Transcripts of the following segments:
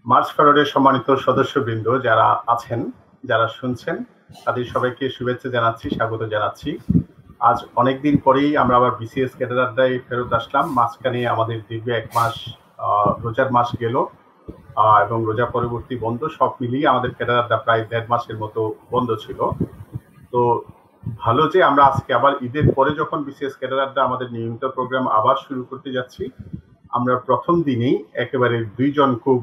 March ফরওয়ার্ডের সম্মানিত সদস্যবৃন্দ যারা আছেন, যারা শুনছেন, তাদের সবাইকে শুভেচ্ছা জানাচ্ছি, স্বাগত জানাচ্ছি। আজ অনেকদিন পরেই আমরা আবার বিসিএস ক্যাডার আড্ডায় ফেরত আসলাম। মাঝখানে আমাদের দীর্ঘ 1 মাস রোজার মাস গেল এবং রোজা পরবর্তী বন্ধ, সব মিলিয়ে আমাদের ক্যাডার আড্ডা প্রায় 1.5 মাসের মতো বন্ধ ছিল। তো ভালো যে আমরা আজকে আবার ঈদের পরে যখন বিসিএস ক্যাডার আড্ডা আমাদের নিয়মিত প্রোগ্রাম আবার শুরু করতে যাচ্ছি, আমরা প্রথম দিনেই একেবারে দুইজন খুব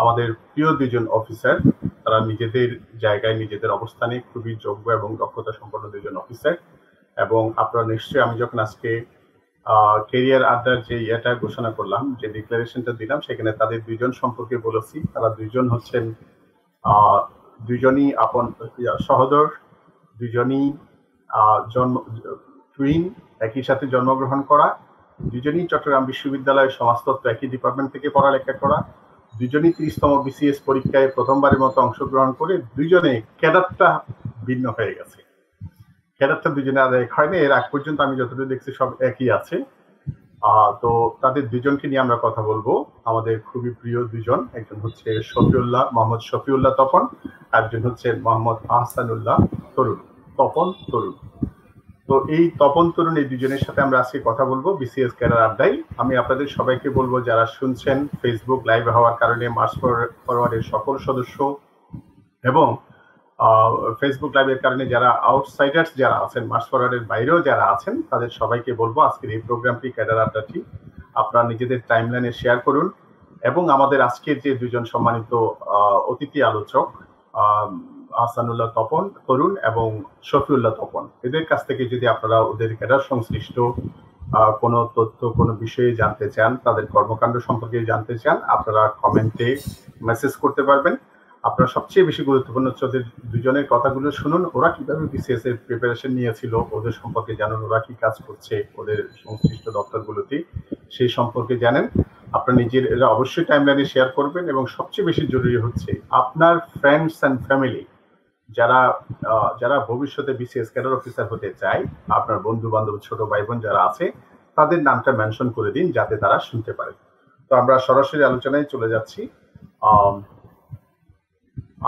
আমাদের প্রিয় দুইজন অফিসার, তারা নিজেদের জায়গায় নিজেদের অবস্থানে খুবই যোগ্য এবং দক্ষতা সম্পন্ন দুইজন অফিসার। এবং আপনারা নিশ্চয়ই, আমি যখন আজকে ক্যারিয়ার আড্ডার যে ইয়েটা ঘোষণা করলাম, যে ডিক্লারেশনটা দিলাম, সেখানে তাদের দুইজন সম্পর্কে বলেছি। তারা দুইজন হচ্ছেন দুইজনই আপন সহোদর, দুইজনই জন্ম টুইন, একই সাথে জন্মগ্রহণ করা, দুজনই চট্টগ্রাম বিশ্ববিদ্যালয়ের সমাজতত্ত্ব একই ডিপার্টমেন্ট থেকে পড়ালেখা করা, দুজনই 30তম বিসিএস পরীক্ষায় প্রথমবারের মতো অংশগ্রহণ করে দুইজনে ক্যাডারটা ভিন্ন হয়ে গেছে। ক্যাডারটা দুজনে আর এক হয়নি, এর আগ পর্যন্ত আমি যতটুকু দেখছি সব একই আছে। তো তাদের দুজনকে নিয়ে আমরা কথা বলবো। আমাদের খুবই প্রিয় দুজন, একজন হচ্ছে মোহাম্মদ শফিউল্লাহ তপন, একজন হচ্ছে মোহাম্মদ আহসানুল্লাহ তরুণ, তপন তরুণ। তো এই তপন তরুণ, এই দুজনের সাথে আমরা আজকে কথা বলবো বিসিএস ক্যাডার আড্ডায়। আমি আপনাদের সবাইকে বলবো, যারা শুনছেন, ফেসবুক লাইভ হওয়ার কারণে মার্চ ফরওয়ার্ডের সকল সদস্য এবং ফেসবুক লাইভের কারণে যারা আউটসাইডার্স যারা আছেন, মার্চ ফরওয়ার্ডের বাইরেও যারা আছেন, তাদের সবাইকে বলবো আজকের এই প্রোগ্রামটি, ক্যাডার আড্ডাটি আপনারা নিজেদের টাইমলাইনে শেয়ার করুন। এবং আমাদের আজকের যে দুজন সম্মানিত অতিথি আলোচক, আহসানুল্লাহ তরুণ এবং শফিউল্লাহ তপন, এদের কাছ থেকে যদি আপনারা ওদের ক্যাডার সংশ্লিষ্ট কোনো তথ্য, কোনো বিষয়ে জানতে চান, তাদের কর্মকাণ্ড সম্পর্কে জানতে চান, আপনারা কমেন্টে মেসেজ করতে পারবেন। আপনারা সবচেয়ে বেশি গুরুত্বপূর্ণ হচ্ছে ওদের দুজনের কথাগুলো শুনুন, ওরা কিভাবে বিসিএস এর প্রিপারেশন নিয়েছিল, ওদের সম্পর্কে জানুন, ওরা কি কাজ করছে ওদের সংশ্লিষ্ট দপ্তরগুলোতে, সেই সম্পর্কে জানেন। আপনার নিজেরা অবশ্যই টাইমলাইনে শেয়ার করবেন। এবং সবচেয়ে বেশি জরুরি হচ্ছে আপনার ফ্রেন্ডস অ্যান্ড ফ্যামিলি যারা ভবিষ্যতে বিসিএস ক্যাডার অফিসার হতে চায়, আপনার বন্ধু বান্ধব, ছোট ভাই বোন যারা আছে, তাদের নামটা মেনশন করে দিন যাতে তারা শুনতে পারে। তো আমরা সরাসরি আলোচনায় চলে যাচ্ছি।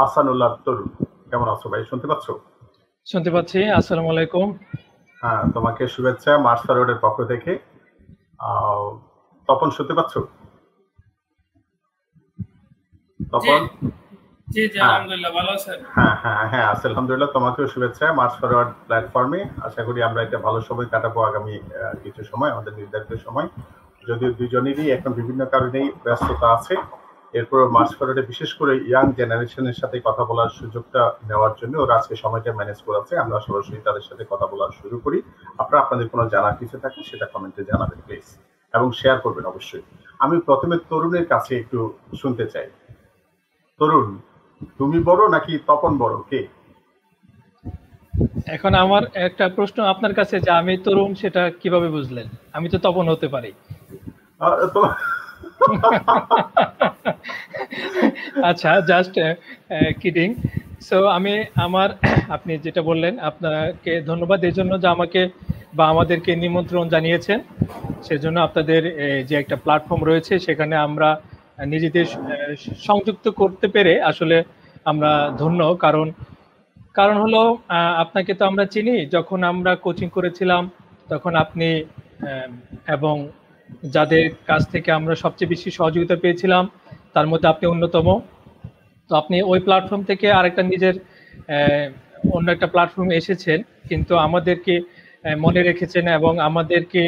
আহসানুল্লাহ তরুণ, কেমন আছো ভাই? শুনতে পাচ্ছ? শুনতে পাচ্ছি। আসসালামু আলাইকুম। হ্যাঁ, তোমাকে শুভেচ্ছা মার্চ ফরওয়ার্ডের পক্ষ থেকে। তপন, শুনতে পাচ্ছ? তপন? জি জি, আলহামদুলিল্লাহ, ভালো আছেন? হ্যাঁ, আলহামদুলিল্লাহ। তোমাকেও শুভেচ্ছা মার্চ ফরওয়ার্ড প্ল্যাটফর্মে। আশা করি আমরা একটা ভালো সময় কাটাবো আগামী কিছু সময়, আমাদের নির্ধারিত সময়। যদিও দুজনেরই এখন বিভিন্ন কারণেই ব্যস্ততা আছে, এরপর মার্চ ফরওয়ার্ডে বিশেষ করে ইয়াং জেনারেশনের সাথে কথা বলার সুযোগটা নেওয়ার জন্য ওরা আজকে সময়টা ম্যানেজ করেছে। আমরা সরাসরি তাদের সাথে কথা বলা শুরু করি। আপনারা আপনাদের কোনো জানার কিছু থাকে সেটা কমেন্টে জানাবেন প্লিজ, এবং শেয়ার করবেন অবশ্যই। আমি প্রথমে তরুণের কাছে একটু শুনতে চাই। তরুণ, তুমি বড় নাকি তপন বড়, কে? এখন আমার একটা প্রশ্ন আপনার কাছে, যে আমি তরুণ সেটা কিভাবে বুঝলেন? আমি তো তপন হতে পারি। আচ্ছা, জাস্ট কিডিং। সো আমি আপনি যেটা বললেন, আপনাকে ধন্যবাদ এই জন্য যে আমাকে বা আমাদেরকে নিমন্ত্রণ জানিয়েছেন। সেজন্য আপনাদের যে একটা প্ল্যাটফর্ম রয়েছে, সেখানে আমরা নিজেদের সংযুক্ত করতে পেরে আসলে আমরা ধন্য। কারণ হলো, আপনাকে তো আমরা চিনি, যখন আমরা কোচিং করেছিলাম তখন আপনি এবং যাদের কাছ থেকে আমরা সবচেয়ে বেশি সহযোগিতা পেয়েছিলাম তার মধ্যে আপনি অন্যতম। তো আপনি ওই প্ল্যাটফর্ম থেকে আরেকটা নিজের অন্য একটা প্ল্যাটফর্মে এসেছেন, কিন্তু আমাদেরকে মনে রেখেছেন এবং আমাদেরকে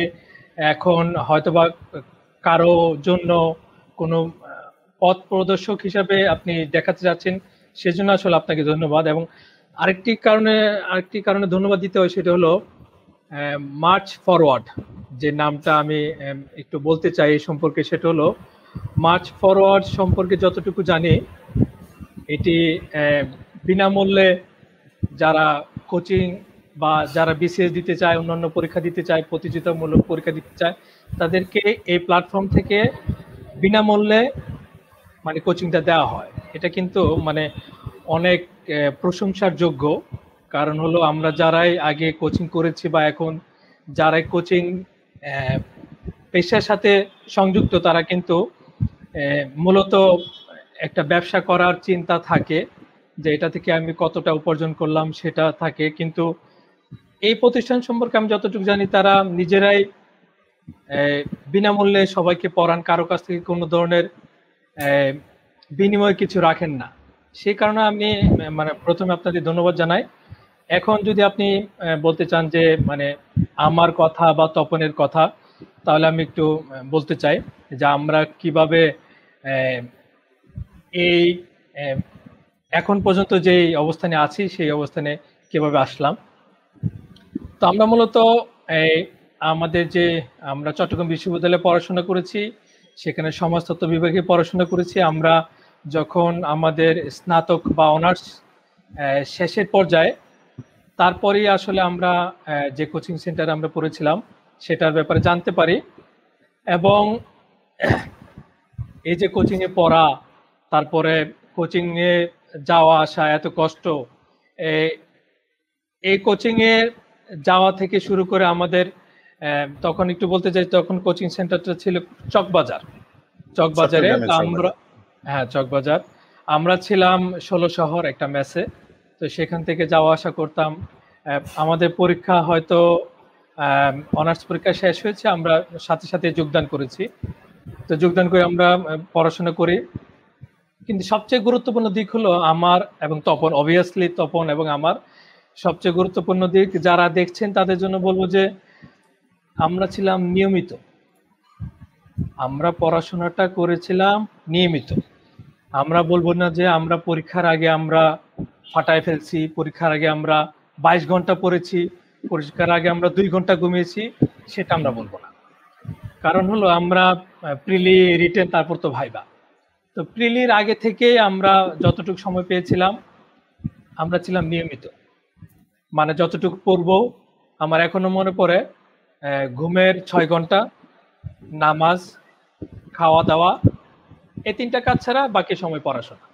এখন হয়তোবা কারো জন্য কোনো পথ প্রদর্শক হিসাবে আপনি দেখাতে যাচ্ছেন, সেজন্য আসলে আপনাকে ধন্যবাদ। এবং আরেকটি কারণে ধন্যবাদ দিতে হয়, সেটা হলো মার্চ ফরওয়ার্ড যে নামটা আমি একটু বলতে চাই এই সম্পর্কে। সেটা হলো, মার্চ ফরওয়ার্ড সম্পর্কে যতটুকু জানি, এটি বিনামূল্যে যারা কোচিং বা যারা বিসিএস দিতে চায়, অন্যান্য পরীক্ষা দিতে চায়, প্রতিযোগিতামূলক পরীক্ষা দিতে চায়, তাদেরকে এই প্ল্যাটফর্ম থেকে বিনামূল্যে মানে কোচিংটা দেওয়া হয়। এটা কিন্তু মানে অনেক প্রশংসার যোগ্য। কারণ হলো, আমরা যারাই আগে কোচিং করেছি বা এখন যারাই কোচিং পেশার সাথে সংযুক্ত, তারা কিন্তু মূলত একটা ব্যবসা করার চিন্তা থাকে যে এটা থেকে আমি কতটা উপার্জন করলাম সেটা থাকে, কিন্তু এই প্রতিষ্ঠান সম্পর্কে আমি যতটুকু জানি তারা নিজেরাই বিনামূল্যে সবাইকে পড়ান, কারো কাছ থেকে কোনো ধরনের বিনিময় কিছু রাখেন না। সেই কারণে আমি মানে প্রথমে আপনাদের ধন্যবাদ জানাই। এখন যদি আপনি বলতে চান যে মানে আমার কথা বা তপনের কথা, তাহলে আমি একটু বলতে চাই যে আমরা কিভাবে এই এখন পর্যন্ত যে অবস্থানে আছি সেই অবস্থানে কিভাবে আসলাম। তো আমরা মূলত আমাদের যে আমরা চট্টগ্রাম বিশ্ববিদ্যালয়ে পড়াশোনা করেছি, সেখানে সমাজতত্ত্ব বিভাগে পড়াশোনা করেছি। আমরা যখন আমাদের স্নাতক বা অনার্স শেষের পর্যায়ে, তারপরেই আসলে আমরা যে কোচিং সেন্টারে আমরা পড়েছিলাম সেটার ব্যাপারে জানতে পারি। এবং এই যে কোচিংয়ে পড়া, তারপরে কোচিংয়ে যাওয়া আসা, এত কষ্ট, এই কোচিংয়ে যাওয়া থেকে শুরু করে আমাদের তখন একটু বলতে চাই, তখন কোচিং সেন্টারটা ছিল চকবাজারে। আমরা চকবাজার, আমরা ছিলাম 16 শহর একটা মেসে। তো সেখান থেকে যাওয়া আসা করতাম। আমাদের পরীক্ষা হয়তো অনার্স পরীক্ষা শেষ হয়েছে, আমরা সাথে সাথে যোগদান করেছি। তো যোগদান করে আমরা পড়াশোনা করি। কিন্তু সবচেয়ে গুরুত্বপূর্ণ দিক হলো আমার এবং তপন, অবভিয়াসলি তপন এবং আমার সবচেয়ে গুরুত্বপূর্ণ দিক, যারা দেখছেন তাদের জন্য বলবো যে আমরা ছিলাম নিয়মিত। আমরা পড়াশোনাটা করেছিলাম নিয়মিত। আমরা বলবো না যে আমরা পরীক্ষার আগে আমরা ফাটায় ফেলছি, পরীক্ষার আগে আমরা 22 ঘন্টা পড়েছি, পরীক্ষার আগে আমরা 2 ঘন্টা ঘুমিয়েছি, সেটা আমরা বলবো না। কারণ হলো আমরা প্রিলি, রিটেন, তারপর তো ভাইবা। তো প্রিলির আগে থেকে আমরা যতটুকু সময় পেয়েছিলাম আমরা ছিলাম নিয়মিত। মানে যতটুকু পড়বো, আমার এখনো মনে পড়ে, ঘুমের 6 ঘন্টা, নামাজ, খাওয়া দাওয়া, এই 3টা কাজ ছাড়া বাকি সময় পড়াশোনা।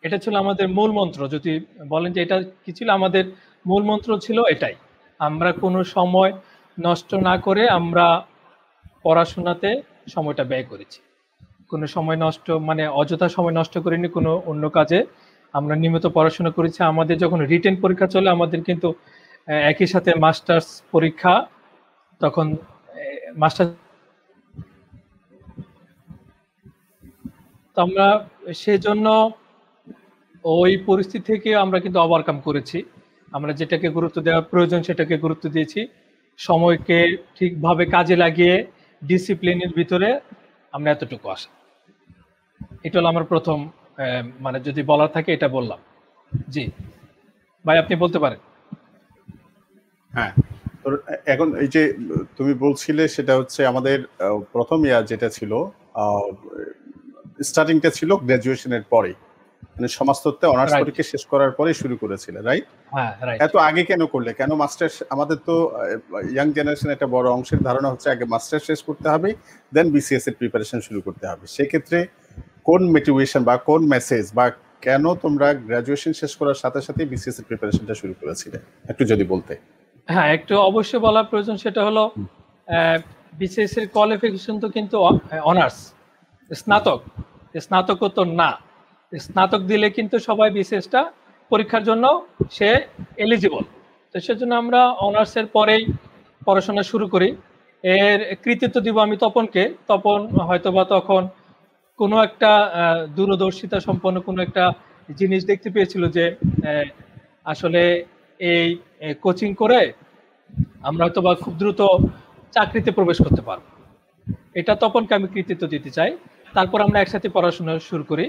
এটা ছিল আমাদের মূল মন্ত্র। যদি বলেন যে এটা কি ছিল, আমাদের মূল মন্ত্র ছিল এটাই। আমরা কোনো সময় নষ্ট না করে আমরা পড়াশোনাতে সময়টা ব্যয় করেছি। কোনো সময় নষ্ট মানে অযথা সময় নষ্ট করিনি কোনো অন্য কাজে। আমরা নিয়মিত পড়াশোনা করেছি। আমাদের যখন রিটেন পরীক্ষা চলে, আমাদের কিন্তু একই সাথে মাস্টার্স পরীক্ষা, তখন মাস্টার, তো আমরা সেজন্য ওই পরিস্থিতি থেকে আমরা কিন্তু ওভারকাম করেছি। আমরা যেটাকে গুরুত্ব দেওয়া প্রয়োজন সেটাকে গুরুত্ব দিয়েছি। সময়কে ঠিকভাবে কাজে লাগিয়ে ডিসিপ্লিনের ভিতরে আমরা এতটুকু আসা। এটা হলো আমার প্রথম, মানে যদি বলার থাকে এটা বললাম। জি ভাই, আপনি বলতে পারেন। হ্যাঁ, তো এখন এই যে তুমি বলছিলে সেটা হচ্ছে আমাদের প্রথম ইয়ার যেটা ছিল, স্টার্টিংটা ছিল গ্রাজুয়েশনের পরে, মানে সমাজতত্ত্বে অনার্স পরীক্ষা শেষ করার পরে শুরু করেছিলে, রাইট? হ্যাঁ, রাইট। এত আগে কেন করলে? কেন মাস্টার্স? আমাদের তো ইয়াং জেনারেশন একটা বড় অংশের ধারণা হচ্ছে আগে মাস্টার্স শেষ করতে হবে, দেন বিসিএস এর প্রিপারেশন শুরু করতে হবে। সেক্ষেত্রে কোন মোটিভেশন বা কোন মেসেজ বা কেন তোমরা গ্রাজুয়েশন শেষ করার সাথে সাথে বিসিএস এর প্রিপারেশনটা শুরু করেছিলে, একটু যদি বলতে। হ্যাঁ, একটু অবশ্যই বলার প্রয়োজন। সেটা হলো বিসিএস এর কোয়ালিফিকেশন তো কিন্তু অনার্স, স্নাতকোত্তর না। স্নাতক দিলে কিন্তু সবাই বিসিএসটা পরীক্ষার জন্য সে এলিজিবল। তো সেজন্য আমরা অনার্সের পরেই পড়াশোনা শুরু করি। এর কৃতিত্ব দিব আমি তপনকে। তপন হয়তোবা তখন কোনো একটা দূরদর্শিতা সম্পন্ন কোনো একটা জিনিস দেখতে পেয়েছিল যে আসলে এই কোচিং করে আমরা হয়তোবা খুব দ্রুত চাকরিতে প্রবেশ করতে পারবো। এটা তপনকে আমি কৃতিত্ব দিতে চাই। তারপর আমরা একসাথে পড়াশোনা শুরু করি।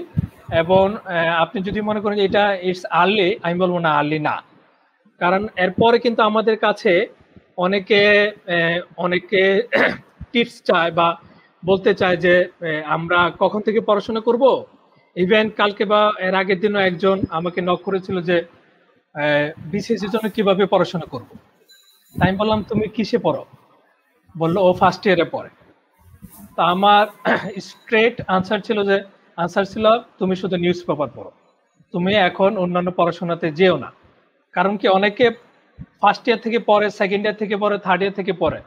এবং আপনি যদি মনে করেন যে এটা ইটস আর্লি, আমি বলবো না, আর্লি না। কারণ এরপরে কিন্তু আমাদের কাছে অনেকে টিপস চায় বা বলতে চায় যে আমরা কখন থেকে পড়াশোনা করব। ইভেন কালকে বা এর আগের দিনও একজন আমাকে নক করেছিল যে বিসিএস এর জন্য কিভাবে পড়াশোনা করব। তাই আমি বললাম তুমি কিসে পড়ো? বললো ও ফার্স্ট ইয়ারে পড়ে। তা আমার স্ট্রেট আনসার ছিল তুমি শুধু নিউজ পেপার পড়ো, তুমি এখন অন্যান্য পড়াশোনাতে যেও না। কারণ কি, অনেকে ফার্স্ট ইয়ার থেকে পড়ে, সেকেন্ড ইয়ার থেকে পড়ে, থার্ড ইয়ার থেকে পড়ে,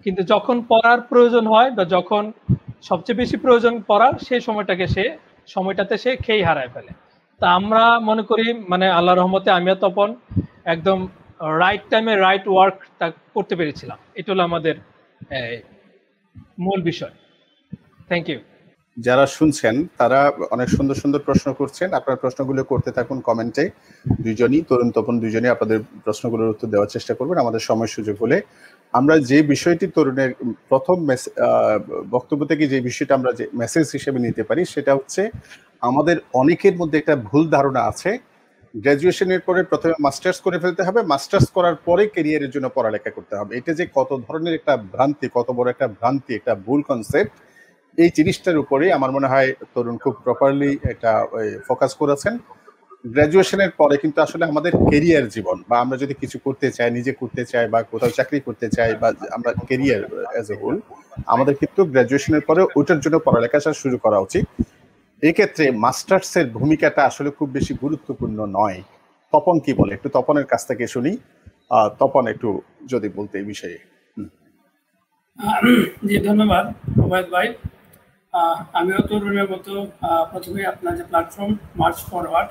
কিন্তু যখন পড়ার প্রয়োজন হয় বা যখন সবচেয়ে বেশি প্রয়োজন পড়ার, সেই সময়টাকে সে সময়টাতে সে খেই হারায় ফেলে। তা আমরা মনে করি মানে আল্লাহর রহমতে আমিও তপন একদম রাইট টাইমে রাইট ওয়ার্কটা করতে পেরেছিলাম। এটা হলো আমাদের মূল বিষয়। Thank you. যারা শুনছেন তারা অনেক সুন্দর সুন্দর প্রশ্ন করছেন, আপনার প্রশ্নগুলো করতে থাকুন কমেন্টে। দুইজনই, তরুণ তপন দুইজনই আপনাদের প্রশ্নগুলোর উত্তর দেওয়ার চেষ্টা করবেন আমাদের সময় সুযোগ হলে। আমরা যে বিষয়টি তরুণের প্রথম বক্তব্য থেকে যে বিষয়টা আমরা যে মেসেজ হিসেবে নিতে পারি সেটা হচ্ছে আমাদের অনেকের মধ্যে একটা ভুল ধারণা আছে গ্র্যাজুয়েশনের পরে প্রথমে মাস্টার্স করে ফেলতে হবে, মাস্টার্স করার পরে ক্যারিয়ারের জন্য পড়ালেখা করতে হবে। এটা যে কত ধরনের একটা ভ্রান্তি, কত বড় একটা ভ্রান্তি, একটা ভুল কনসেপ্ট, এই জিনিসটার উপরে আমার মনে হয় তরুণ খুব প্রপারলি এটা ফোকাস করেছেন। গ্র্যাজুয়েশনের পরে কিন্তু আসলে আমাদের ক্যারিয়ার জীবন বা আমরা যদি কিছু করতে চাই, নিজে করতে চাই বা কোথাও চাকরি করতে চাই বা আমরা ক্যারিয়ার অ্যাজ এ হোল, আমাদের কিন্তু গ্র্যাজুয়েশনের পরে ওইটার জন্য পড়ালেখা শুরু করা উচিত। এক্ষেত্রে মাস্টার্সের ভূমিকাটা আসলে খুব বেশি গুরুত্বপূর্ণ নয়। তপন কি বলে, একটু তপনের কাছ থেকে শুনি। তপন একটু যদি বলতে এই বিষয়ে। জি, ধন্যবাদ ওবায়দ ভাই। আমিও তরুণের মতো প্রথমে আপনার যে প্ল্যাটফর্ম মার্চ ফরওয়ার্ড,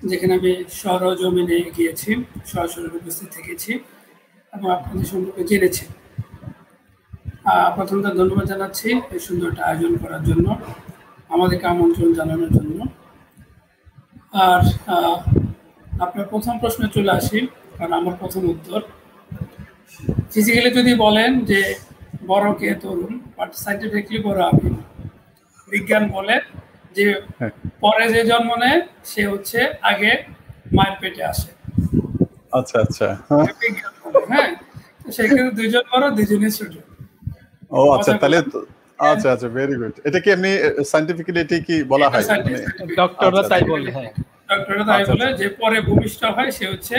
যেখানে আমি সরজমিনে গিয়েছি, সরাসরি উপস্থিত থেকেছি এবং আপনাদের সম্পর্কে জেনেছি। প্রথমত ধন্যবাদ জানাচ্ছি এই সুন্দর একটা আয়োজন করার জন্য, আমাদেরকে আমন্ত্রণ জানানোর জন্য। আর আপনার প্রথম প্রশ্নে চলে আসি, কারণ আমার প্রথম উত্তর ফিজিক্যালি যদি বলেন যে বড় কে তরুণ, বাট সাইন্টিফিকলি বড় আমি। বিজ্ঞান বলে যে পরে যে জন্ম নেয় সে হচ্ছে আগে মায়ের পেটে আসে। আচ্ছা আচ্ছা, বিজ্ঞান বলে, হ্যাঁ। সেক্ষেত্রে দুইজন বড়, দুইজনই ছোট। ও আচ্ছা, তাহলে আচ্ছা আচ্ছা, ভেরি গুড। এটা কি এমনি সায়েন্টিফিক্যালি এটা কি বলা হয়? ডক্টররা তাই বলে, হ্যাঁ, ডক্টররা তাই বলে যে পরে ভূমিষ্ঠ হয় সে হচ্ছে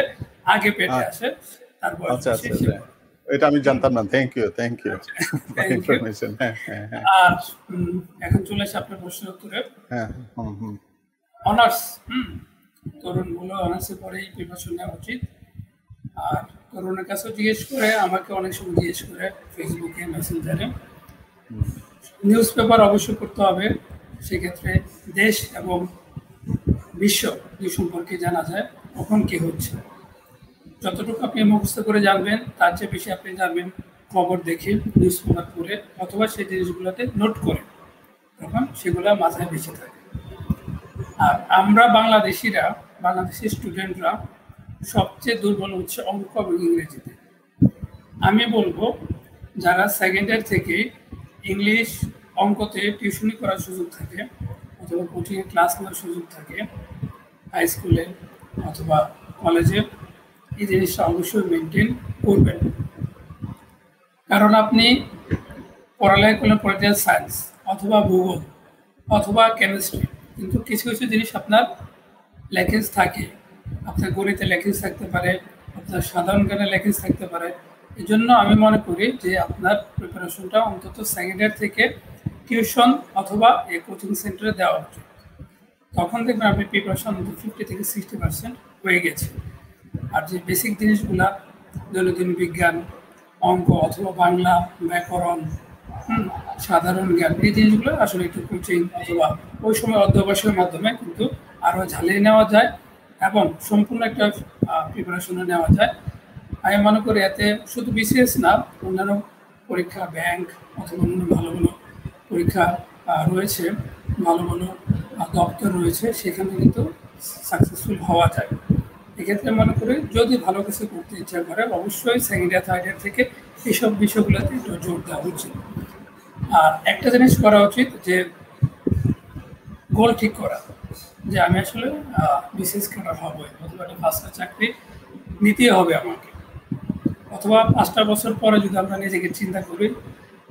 আগে পেটে আসে, তারপর। আচ্ছা আচ্ছা, এটা আমি জানতাম না। Thank you information. আর এখন চলে আসে আপনার প্রশ্নের উত্তরে। হ্যাঁ, অনার্স, তরুণ গুলো অনার্সের পরেই প্রিপারেশন নেওয়া উচিত। আর তরুণের কাছেও জিজ্ঞেস করে, আমাকে অনেক সময় জিজ্ঞেস করে ফেসবুকে, মেসেঞ্জারে। নিউজ পেপার অবশ্যই করতে হবে, সেক্ষেত্রে দেশ এবং বিশ্ব দুই সম্পর্কে জানা যায় কখন কি হচ্ছে। যতটুকু আপনি মুখস্থ করে জানবেন তার চেয়ে বেশি আপনি জানবেন খবর দেখে, নিউজ পেপার পড়ে, অথবা সেই জিনিসগুলোতে নোট করে, তখন সেগুলো মাথায় বেঁচে থাকে। আর আমরা বাংলাদেশের স্টুডেন্টরা সবচেয়ে দুর্বল হচ্ছে অঙ্ক এবং ইংরেজিতে। আমি বলবো যারা সেকেন্ড ইয়ার থেকে ইংলিশ, অঙ্কতে টিউশনি করার সুযোগ থাকে অথবা কোচিংয়ে ক্লাস নেওয়ার সুযোগ থাকে হাই স্কুলে অথবা কলেজে, এই জিনিসটা অবশ্যই মেনটেন করবেন। কারণ আপনি পড়ালেখা করলেন পলিটিক্যাল সায়েন্স অথবা ভূগোল অথবা কেমিস্ট্রি, কিন্তু কিছু কিছু জিনিস আপনার ল্যাকিংস থাকে। আপনার গণিতে ল্যাকিংস থাকতে পারে, আপনার সাধারণ জ্ঞানে ল্যাকিংস থাকতে পারে। এই জন্য আমি মনে করি যে আপনার প্রিপারেশনটা অন্তত সেকেন্ড ইয়ার থেকে টিউশন অথবা এই কোচিং সেন্টারে দেওয়া উচিত। তখন দেখবেন আপনি প্রিপারেশন 50 থেকে 60% হয়ে গেছে। আর যে বেসিক জিনিসগুলা, দৈনন্দিন বিজ্ঞান, অঙ্ক অথবা বাংলা, ব্যাকরণ, সাধারণ জ্ঞান, এই জিনিসগুলো আসলে একটু কোচিং অথবা ওই সময় অধ্যবসায়ের মাধ্যমে কিন্তু আরও ঝালিয়ে নেওয়া যায় এবং সম্পূর্ণ একটা প্রিপারেশনে নেওয়া যায়। আমি মনে করি এতে শুধু বিসিএস না, অন্যান্য পরীক্ষা, ব্যাংক অথবা অন্য ভালো ভালো পরীক্ষা রয়েছে, ভালো ভালো দপ্তর রয়েছে, সেখানে কিন্তু সাকসেসফুল হওয়া যায়। এক্ষেত্রে মনে করি যদি ভালো কিছু করতে ইচ্ছা করে অবশ্যই সেকেন্ড ইয়ার, থার্ড ইয়ার থেকে এইসব বিষয়গুলোতে একটু জোর দেওয়া উচিত। আর একটা জিনিস করা উচিত যে গোল ঠিক করা, যে আমি আসলে বিসিএস ক্যাডার হবো অথবা একটা ফার্স্ট চাকরি নিতেই হবে আমাকে। অথবা 5টা বছর পরে যদি আমরা নিজেকে চিন্তা করি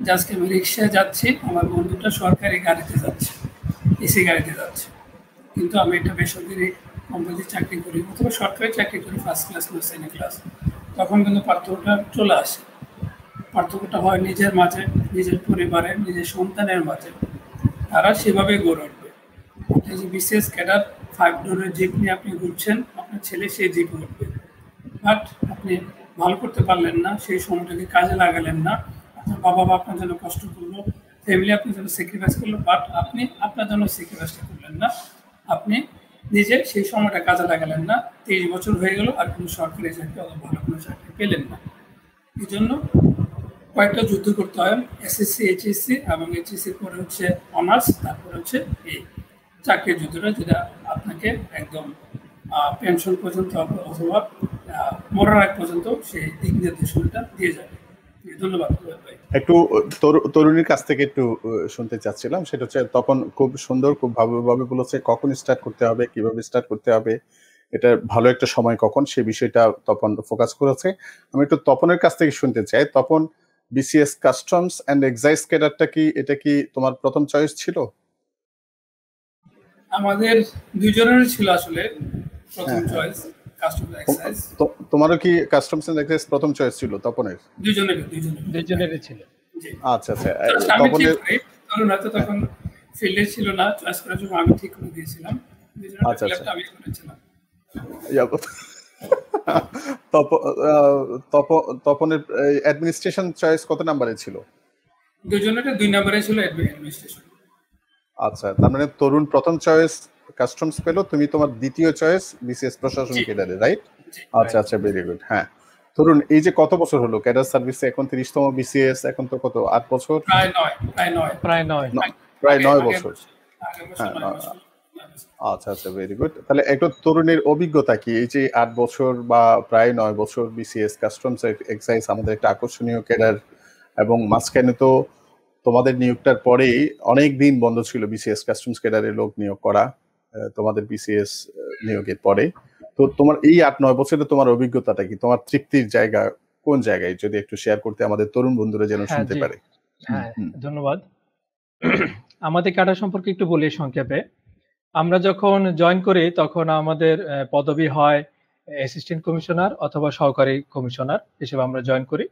যে আজকে আমি রিক্সায় যাচ্ছি, আমার বন্ধুটা সরকারি গাড়িতে যাচ্ছে, এসি গাড়িতে যাচ্ছে, কিন্তু আমি একটা বেসরকারি কোম্পানিতে চাকরি করি অথবা সরকারি চাকরি করি, ফার্স্ট ক্লাস না সেকেন্ড ক্লাস, তখন কিন্তু পার্থক্যটা চলে আসে। পার্থক্যটা হয় নিজের মাঝে, নিজের পরিবারে, নিজের সন্তানের মাঝে, তারা সেভাবে গড়ে উঠবে। এই যে বিসিএস ক্যাডার 5 ডোরের জিপ নিয়ে আপনি ঘুরছেন, আপনার ছেলে সেই জিপ উঠবে, বাট আপনি ভালো করতে পারলেন না, সেই সময়টাকে কাজে লাগালেন না, আপনার বাবা মা আপনার জন্য কষ্ট করলো, ফ্যামিলি আপনার জন্য স্যাক্রিফাইস করলো, বাট আপনি আপনার জন্য স্যাক্রিফাইসটা করলেন না। আপনি নিজে সেই সময়টা কাজে লাগালেন না। 30 বছর হয়ে গেল আর কোনো সরকারি চাকরি অথবা ভালো কোনো চাকরি পেলেন না। এই জন্য কয়েকটা যুদ্ধ করতে হয়, এসএসসি, এইচএসসি এবং এইচএসসির পরে হচ্ছে অনার্স, তারপরে হচ্ছে এই চাকরির যুদ্ধটা, যেটা আপনাকে একদম পেনশন পর্যন্ত অথবা মরার আগ পর্যন্ত সেই দিক নির্দেশনাটা দিয়ে যাবে। ধন্যবাদ ভাই। একটু তরুণীর কাছ থেকে একটু শুনতে চাচ্ছিলাম, সেটা হচ্ছে তপন খুব সুন্দর, খুব ভালোভাবে বলেছে কখন স্টার্ট করতে হবে, কিভাবে স্টার্ট করতে হবে, এটা ভালো একটা সময় কখন, সেই বিষয়টা তপন ফোকাস করেছে। আমি একটু তপনের কাছ থেকে শুনতে চাই। Tapan, BCS customs and excise ক্যাডারটা কি, এটা কি তোমার প্রথম চয়েস ছিল? আমাদের দুইজনেরই ছিল আসলে প্রথম চয়েস কাস্টমস এক্সাইজ। তোমারও কি কাস্টমস এন্ড এক্সাইজ প্রথম চয়েস ছিল তপনের? দুইজনেরই ছিল। আচ্ছা আচ্ছা। তপনের তরুণ হয়তো তখন ফিল্ডে ছিল না, চয়েস করার জন্য আমি ঠিক করে দিয়েছিলাম। আচ্ছা আচ্ছা। আমি করেছিলাম। তপনের অ্যাডমিনিস্ট্রেশন চয়েস কত নম্বরে ছিল? দুইজনেরটা 2 নম্বরে ছিল অ্যাডমিনিস্ট্রেশন। আচ্ছা, তার মানে তরুণ প্রথম চয়েস কাস্টমস পেলো, তুমি তোমার দ্বিতীয় চয়েস বিসিএস প্রশাসন ক্যাডারে, রাইট? আচ্ছা আচ্ছা, ভেরি গুড। হ্যাঁ তরুণ, এই যে কত বছর হলো ক্যাডার সার্ভিসে? এখন 30তম বিসিএস, এখন তো কত 8 বছর? প্রায় 9 বছর। হ্যাঁ, আচ্ছা আচ্ছা, ভেরি গুড। তাহলে একটু তরুণের অভিজ্ঞতা কি, এই যে 8 বছর বা প্রায় 9 বছর বিসিএস কাস্টমস এক্সাইজ আমাদের একটা আকর্ষণীয় ক্যাডার, এবং মাঝখানে তো তোমাদের নিয়োগটার পরেই অনেক দিন বন্ধ ছিল বিসিএস কাস্টমস ক্যাডারে লোক নিয়োগ করা, তোমাদের বিসিএস নিয়োগের পরে। তো তোমার এই 8-9 বছরে তোমার অভিজ্ঞতাটা কি, তোমার তৃপ্তির জায়গা কোন জায়গায়, যদি একটু শেয়ার করতে আমাদের তরুণ বন্ধুরা যেন শুনতে পারে। হ্যাঁ, ধন্যবাদ। আমাদের ক্যাডার সম্পর্কে একটু বলি সংক্ষেপে। আমরা যখন জয়েন করি তখন আমাদের পদবি হয় অ্যাসিস্ট্যান্ট কমিশনার অথবা সহকারী কমিশনার হিসেবে আমরা জয়েন করি।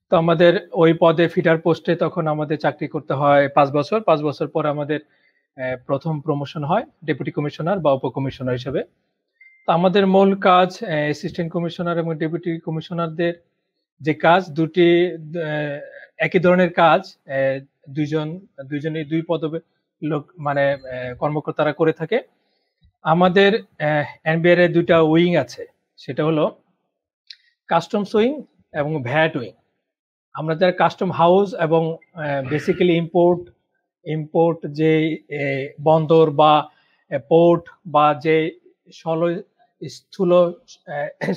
তো আমাদের ওই পদে ফিটার পোস্টে তখন আমাদের চাকরি করতে হয় 5 বছর। 5 বছর পর আমাদের প্রথম প্রমোশন হয় ডেপুটি কমিশনার বা উপকমিশনার হিসেবে। তো আমাদের মূল কাজ, অ্যাসিস্ট্যান্ট কমিশনার এবং ডেপুটি কমিশনারদের যে কাজ, দুটি একই ধরনের কাজ, দুইজনই দুই পদবি লোক মানে কর্মকর্তারা করে থাকে। আমাদের এনবিআর এর দুইটা উইং আছে, সেটা হলো কাস্টমস উইং এবং ভ্যাট উইং। আমরা যারা কাস্টম হাউস এবং বেসিক্যালি ইম্পোর্ট যে বন্দর বা পোর্ট বা যে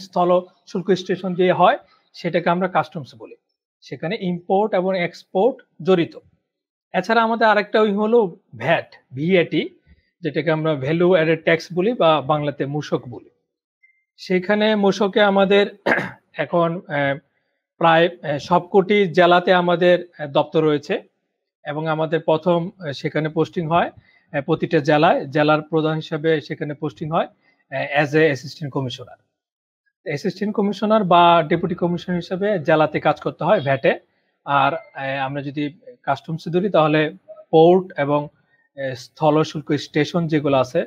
স্থল শুল্ক স্টেশন দিয়ে হয়, সেটাকে আমরা কাস্টমস বলি। সেখানে ইম্পোর্ট এবং এক্সপোর্ট জড়িত। এছাড়া আমাদের আরেকটা উইং হলো ভ্যাট, ভিএটি, যেটাকে আমরা ভ্যালু অ্যাডেড ট্যাক্স বলি বা বাংলাতে মূসক বলি। সেখানে মূসকে আমাদের এখন প্রায় সবকটি জেলাতে আমাদের দপ্তর রয়েছে, এবং আমাদের প্রথম সেখানে পোস্টিং হয় প্রতিটা জেলার প্রধান হিসেবে সেখানে পোস্টিং হয় as a assistant commissioner. Assistant commissioner বা ডেপুটি কমিশনার হিসেবে জেলাতে কাজ করতে হয় ভ্যাটে। আর আমরা যদি কাস্টমসে ধরি তাহলে পোর্ট এবং স্থল শুল্ক স্টেশন যেগুলো আছে,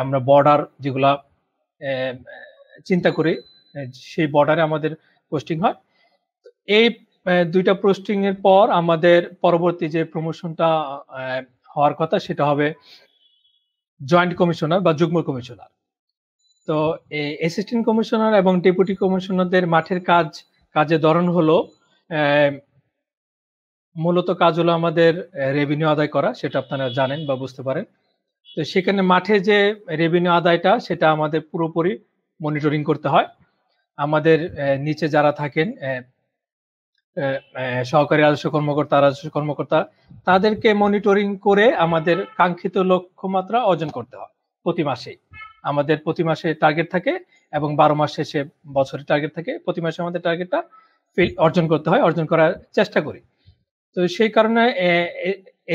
আমরা বর্ডার যেগুলা চিন্তা করি, সেই বর্ডারে আমাদের পোস্টিং হয়। এই দুইটা পোস্টিং এর পর আমাদের পরবর্তী যে প্রমোশনটা হওয়ার কথা সেটা হবে জয়েন্ট কমিশনার বা যুগ্ম কমিশনার। তো অ্যাসিস্ট্যান্ট কমিশনার এবং ডেপুটি কমিশনারদের মাঠের কাজের ধরন হলো মূলত কাজ হলো আমাদের রেভিনিউ আদায় করা, সেটা আপনারা জানেন বা বুঝতে পারেন। তো সেখানে মাঠে যে রেভিনিউ আদায়টা, সেটা আমাদের পুরোপুরি মনিটরিং করতে হয়। আমাদের নিচে যারা থাকেন সহকারী রাজস্ব কর্মকর্তা, তাদেরকে মনিটরিং করে আমাদের কাঙ্ক্ষিত লক্ষ্যমাত্রা অর্জন করতে হয় প্রতি মাসেই। আমাদের প্রতি মাসে টার্গেট থাকে এবং 12 মাস শেষে বছরের টার্গেট থাকে। প্রতি মাসে আমাদের টার্গেটটা অর্জন করতে হয়, অর্জন করার চেষ্টা করি। তো সেই কারণে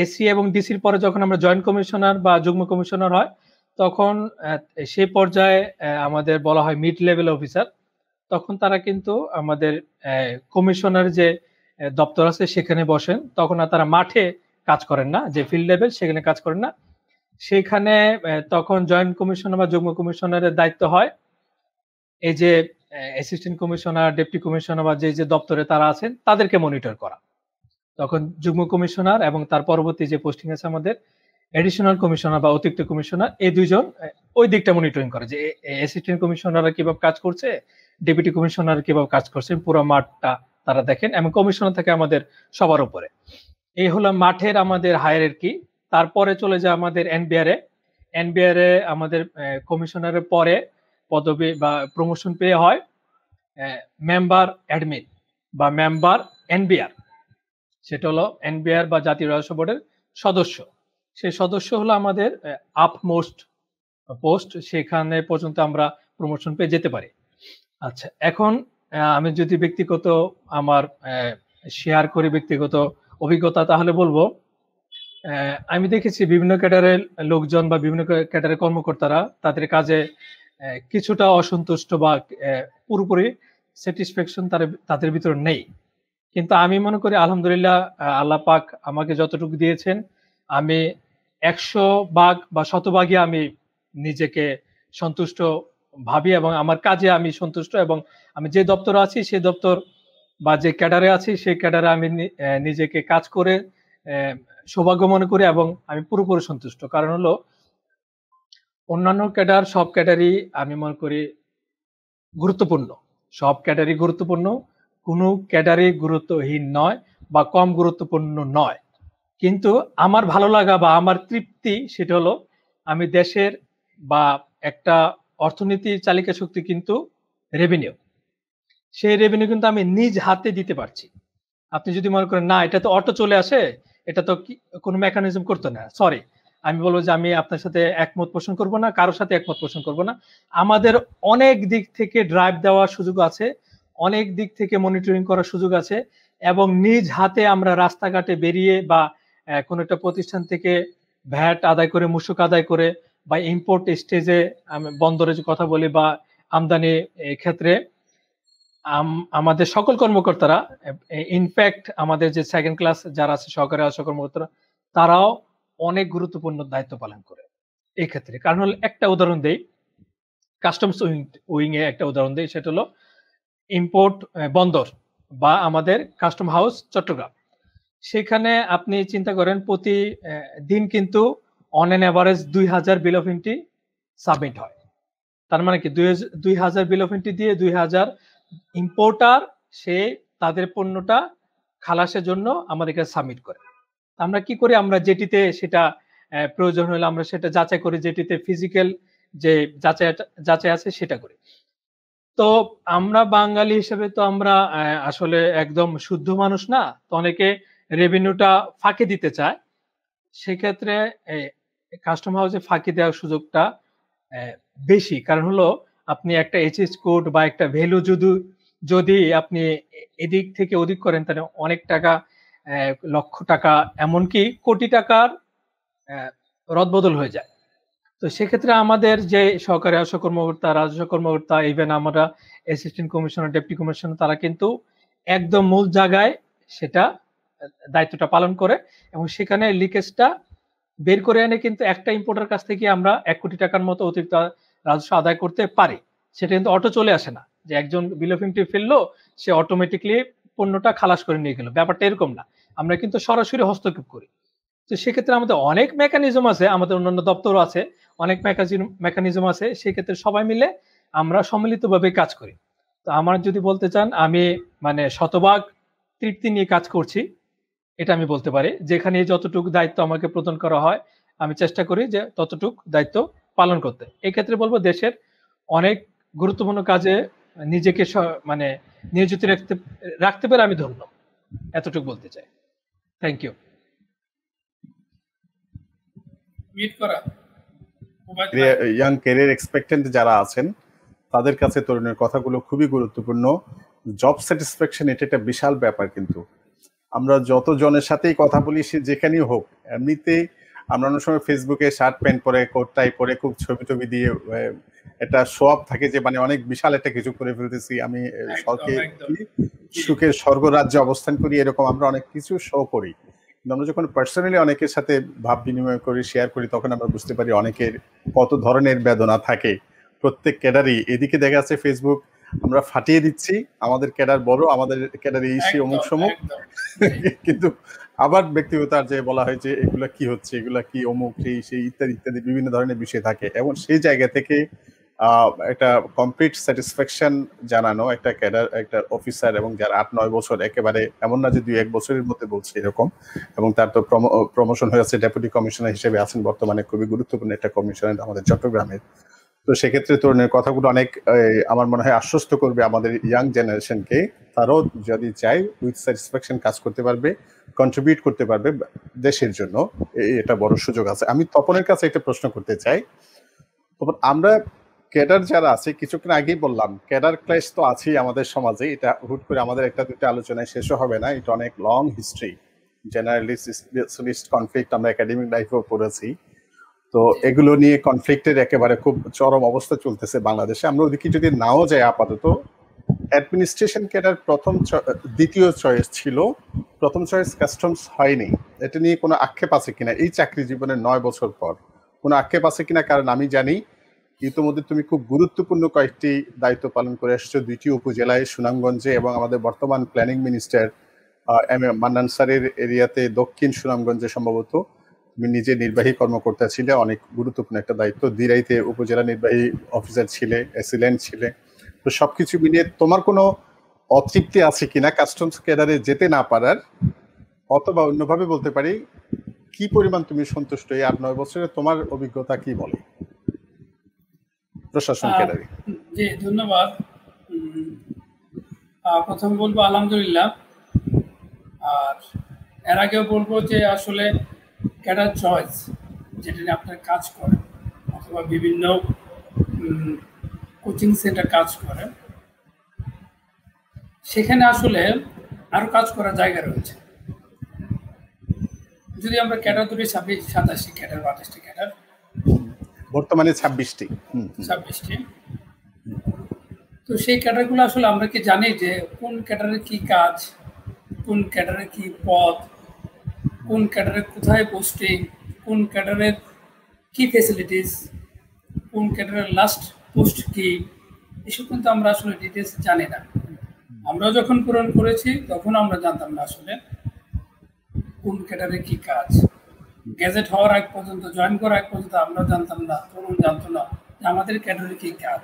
এসি এবং ডিসির পরে যখন আমরা জয়েন্ট কমিশনার বা যুগ্ম কমিশনার হয়, তখন সেই পর্যায়ে আমাদের বলা হয় মিড লেভেল অফিসার। তখন তারা কিন্তু আমাদের কমিশনার যে দপ্তর আছে সেখানে বসেন। তখন আর তারা মাঠে কাজ করেন না, যে ফিল্ড লেভেল সেখানে কাজ করেন না। সেখানে তখন জয়েন্ট কমিশনার বা যুগ্ম কমিশনারের দায়িত্ব হয় এই যে অ্যাসিস্ট্যান্ট কমিশনার, ডেপুটি কমিশনার বা যে দপ্তরে তারা আছেন তাদেরকে মনিটর করা। তখন যুগ্ম কমিশনার এবং তার পরবর্তী যে পোস্টিং আছে আমাদের এডিশনাল কমিশনার বা অতিরিক্ত কমিশনার, এই দুইজন ওই দিকটা মনিটরিং করে যে অ্যাসিস্ট্যান্ট কমিশনাররা কিভাবে কাজ করছে, ডেপুটি কমিশনার কিভাবে কাজ করছে, পুরো মাঠটা তারা দেখেন, এবং কমিশনার থাকে আমাদের সবার উপরে। এই হলো মাঠের আমাদের হায়ারার্কি। তারপরে চলে যায় আমাদের এনবিআর এ আমাদের কমিশনারের পরে পদবি বা প্রমোশন পেয়ে হয় মেম্বার অ্যাডমিন বা মেম্বার এনবিআর। সেটা হলো এনবিআর বা জাতীয় রাজস্ব বোর্ডের সদস্য। সেই সদস্য হলো আমাদের আপমোস্ট পোস্ট, সেখানে পর্যন্ত আমরা প্রমোশন পেয়ে যেতে পারি। আচ্ছা, এখন আমি যদি ব্যক্তিগত আমার শেয়ার করি ব্যক্তিগত অভিজ্ঞতা, তাহলে বলবো আমি দেখেছি বিভিন্ন ক্যাডারের লোকজন বা বিভিন্ন ক্যাডারের কর্মকর্তারা তাদের কাজে কিছুটা অসন্তুষ্ট বা পুরোপুরি স্যাটিসফ্যাকশন তাদের ভিতরে নেই। কিন্তু আমি মনে করি আলহামদুলিল্লাহ, আল্লাহ পাক আমাকে যতটুকু দিয়েছেন, আমি 100 ভাগ বা 100 ভাগই আমি নিজেকে সন্তুষ্ট ভাবি এবং আমার কাজে আমি সন্তুষ্ট, এবং আমি যে দপ্তরে আছি সেই দপ্তর বা যে ক্যাডারে আছি সেই ক্যাডারে আমি নিজেকে কাজ করে সৌভাগ্য মনে করি এবং আমি পুরোপুরি সন্তুষ্ট। কারণ হলো অন্যান্য ক্যাডার, সব ক্যাডারই আমি মনে করি গুরুত্বপূর্ণ, সব ক্যাডারই গুরুত্বপূর্ণ, কোনো ক্যাডারই গুরুত্বহীন নয় বা কম গুরুত্বপূর্ণ নয়। কিন্তু আমার ভালো লাগা বা আমার তৃপ্তি সেটা হলো আমি দেশের বা একটা অর্থনীতির চালিকা শক্তি কিন্তু রেভিনিউ, সেই রেভিনিউ কিন্তু আমি নিজ হাতে দিতে পারছি। আপনি যদি মনে করেন না এটা তো অটো চলে আসে, এটা তো কোনো মেকানিজম করতো না, সরি, আমি বলবো যে আমি আপনার সাথে একমত পোষণ করব না, কারোর সাথে একমত পোষণ করব না। আমাদের অনেক দিক থেকে ড্রাইভ দেওয়ার সুযোগ আছে, অনেক দিক থেকে মনিটরিং করার সুযোগ আছে, এবং নিজ হাতে আমরা রাস্তাঘাটে বেরিয়ে বা কোনো একটা প্রতিষ্ঠান থেকে ভ্যাট আদায় করে, মূসক আদায় করে, বা ইম্পোর্ট স্টেজে বন্দরে যে কথা বলি বা আমদানি ক্ষেত্রে আমাদের সকল কর্মকর্তারা, ইনফ্যাক্ট আমাদের যে সেকেন্ড ক্লাস যারা আছে সহকারী রাজস্ব কর্মকর্তারা, তারাও অনেক গুরুত্বপূর্ণ দায়িত্ব পালন করে এই ক্ষেত্রে। কারণ হলো একটা উদাহরণ দেই, কাস্টমস উইং এ একটা উদাহরণ দেই, সেটা হলো ইম্পোর্ট বন্দর বা আমাদের কাস্টম হাউস চট্টগ্রাম। সেখানে আপনি চিন্তা করেন প্রতি দিন কিন্তু on an average 2000 bill of entry submit হয়। তার মানে কি 2000 বিল অফ এন্ট্রি দিয়ে 2000 ইম্পোর্টার সে তাদের পণ্যটা খালাসের জন্য আমাদের কাছে সাবমিট করে। আমরা কি করি, আমরা যেটিতে সেটা প্রয়োজন হলে আমরা সেটা যাচাই করি, যেটিতে ফিজিক্যাল যে যাচাই আছে সেটা করি। তো আমরা বাঙালি হিসেবে তো আমরা আসলে একদম শুদ্ধ মানুষ না, তো অনেকে রেভিনিউটা ফাঁকি দিতে চায়। সেক্ষেত্রে কাস্টম হাউসে ফাঁকি দেওয়ার সুযোগটা বেশি। কারণ হলো আপনি একটা এইচএস কোড বা একটা ভ্যালু যদি আপনি এদিক থেকে ওদিক করেন, তাহলে অনেক টাকা, লক্ষ টাকা, এমনকি কোটি টাকার রদবদল হয়ে যায়। তো সেক্ষেত্রে আমাদের যে সহকারী রাজস্ব কর্মকর্তা, রাজস্ব কর্মকর্তা, ইভেন আমরা অ্যাসিস্ট্যান্ট কমিশনার, ডেপুটি কমিশনার, তারা কিন্তু একদম মূল জায়গায় সেটা দায়িত্বটা পালন করে, এবং সেখানে লিকেজটা বের করে এনে কিন্তু একটা ইম্পোর্টার কাছ থেকে আমরা 1 কোটি টাকার মতো অতিরিক্ত রাজস্ব আদায় করতে পারি। সেটা কিন্তু অটো চলে আসে না যে একজন বিল অফ এন্ট্রি ফেললো সে অটোমেটিকলি পণ্যটা খালাস করে নিয়ে গেল, ব্যাপারটা এরকম না। আমরা কিন্তু সরাসরি হস্তক্ষেপ করি। তো সেক্ষেত্রে আমাদের অনেক মেকানিজম আছে, আমাদের অন্যান্য দপ্তরও আছে, অনেক মেকানিজম আছে, সেক্ষেত্রে সবাই মিলে আমরা সম্মিলিতভাবে কাজ করি। তো আমার যদি বলতে চান, আমি মানে শতভাগ তৃপ্তি নিয়ে কাজ করছি, এটা আমি বলতে পারি। যেখানে যতটুকু দায়িত্ব আমাকে প্রদান করা হয় আমি চেষ্টা করি যে ততটুকু দায়িত্ব পালন করতে। এই ক্ষেত্রে বলবো দেশের অনেক গুরুত্বপূর্ণ কাজে নিজেকে মানে নিয়োজিত রাখতে পেরে আমি ধন্য, এতটুকু বলতে চাই। Thank you. Young career expectant যারা আছেন তাদের কাছে তরুণের কথাগুলো খুবই গুরুত্বপূর্ণ। জব স্যাটিসফ্যাকশন এটা একটা বিশাল ব্যাপার, কিন্তু আমরা যত জনের সাথেই কথা বলি সে যেখানেই হোক, এমনিতে আমরা অনেক সময় ফেসবুকে শার্ট প্যান্ট পরে, কোট টাই পরে, খুব ছবি টবি দিয়ে একটা শো আপ থাকে যে মানে অনেক বিশাল একটা কিছু করে ফেলতেছি, আমি সুখের স্বর্গরাজ্যে অবস্থান করি, এরকম আমরা অনেক কিছু শো করি। আমরা যখন পার্সোনালি অনেকের সাথে ভাব বিনিময় করি, শেয়ার করি, তখন আমরা বুঝতে পারি অনেকের কত ধরনের বেদনা থাকে। প্রত্যেক ক্যাডারই, এদিকে দেখা যাচ্ছে ফেসবুক আমরা ফাটিয়ে দিচ্ছি, আমাদের ক্যাডার বড়, আমাদের ক্যাডার এই সেই অমুক সমুক, কিন্তু আবার ব্যক্তিগত আর যে বলা হয় যে এগুলা কি হচ্ছে, এগুলা কি অমুক এই সেই ইত্যাদি ইত্যাদি বিভিন্ন ধরনের বিষয় থাকে, এবং সেই জায়গা থেকে একটা কমপ্লিট স্যাটিসফ্যাকশন জানানো একটা ক্যাডার, একটা অফিসার, এবং যার 8-9 বছর, একেবারে এমন না যে 2-1 বছরের মধ্যে বলছে এরকম, এবং তার তো প্রমোশন হয়েছে, ডেপুটি কমিশনার হিসেবে আছেন বর্তমানে, খুবই গুরুত্বপূর্ণ একটা কমিশনার আমাদের চট্টগ্রামের। তো সেক্ষেত্রে তরুণের কথাগুলো অনেক আমার মনে হয় আশ্বস্ত করবে আমাদের ইয়াং জেনারেশনকে। তারাও যদি চায় উইথ স্যাটিসফ্যাকশন কাজ করতে পারবে, কন্ট্রিবিউট করতে পারবে দেশের জন্য, এটা বড় সুযোগ আছে। আমি তপনের কাছে একটা প্রশ্ন করতে চাই। তখন আমরা ক্যাডার যারা আছে, কিছুক্ষণ আগেই বললাম ক্যাডার ক্লাস তো আছেই আমাদের সমাজে, এটা হুট করে আমাদের একটা দুটো আলোচনায় শেষও হবে না, এটা অনেক long history, generalist specialist conflict আমরা একাডেমিক লাইফেও পড়েছি। তো এগুলো নিয়ে কনফ্লিক্টের একেবারে খুব চরম অবস্থা চলতেছে বাংলাদেশে। আমরা ওদিকে যদি নাও যাই, আপাতত অ্যাডমিনিস্ট্রেশন ক্যাডার দ্বিতীয় চয়েস ছিল, প্রথম চয়েস কাস্টমস হয়নি। এটা নিয়ে কোনো আক্ষেপ আছে কিনা এই চাকরি জীবনের 9 বছর পর, কোনো আক্ষেপ আছে কিনা? কারণ আমি জানি ইতিমধ্যে তুমি খুব গুরুত্বপূর্ণ কয়েকটি দায়িত্ব পালন করে আসছো 2টি উপজেলায়, সুনামগঞ্জে, এবং আমাদের বর্তমান প্ল্যানিং মিনিস্টার মান্নান স্যারের এরিয়াতে দক্ষিণ সুনামগঞ্জে সম্ভবত তুমি নিজে নির্বাহী কর্মকর্তা ছিলে, অনেক গুরুত্বপূর্ণ একটা দায়িত্ব। দিরাইতে উপজেলা নির্বাহী অফিসার ছিলে, অ্যাসিলেন্ট ছিলে। তো সবকিছু মিলিয়ে তোমার কোনো অতৃপ্তি আছে কিনা কাস্টমস ক্যাডারে যেতে না পারার, অথবা অন্যভাবে বলতে পারি কি পরিমাণ তুমি সন্তুষ্ট এই 8-9 বছরে, তোমার অভিজ্ঞতা কি বলে প্রশাসন ক্যাডারে? জি, ধন্যবাদ। প্রথম বলবো আলহামদুলিল্লাহ, আর এর আগেও বলবো যে আসলে ক্যাডার চয়েস যেটা নিয়ে আপনার কাজ করেন, অথবা বিভিন্ন কোচিং সেন্টার কাজ করেন, সেখানে আসলে আরো কাজ করার জায়গা রয়েছে। যদি আমরা ক্যাডার ধরি 27-27টি ক্যাডার, 28টি ক্যাডার, বর্তমানে 26টি। তো সেই ক্যাডারগুলো আসলে আমরা কি জানি যে কোন ক্যাডারের কি কাজ, কোন ক্যাডারের কি পদ, কোন ক্যাডারের কোথায় পোস্টিং, কোন ক্যাডারের কি ফেসিলিটিস, কোন ক্যাডারের লাস্ট পোস্ট কি, এসব কিন্তু আমরা আসলে ডিটেলস জানি না। আমরা যখন পূরণ করেছি তখন আমরা জানতাম না আসলে কোন ক্যাডারের কি কাজ। গ্যাজেট হওয়ার আগ পর্যন্ত, জয়েন করার আগ পর্যন্ত আমরা জানতাম না, তরুণ জানতো না যে আমাদের ক্যাডারের কি কাজ।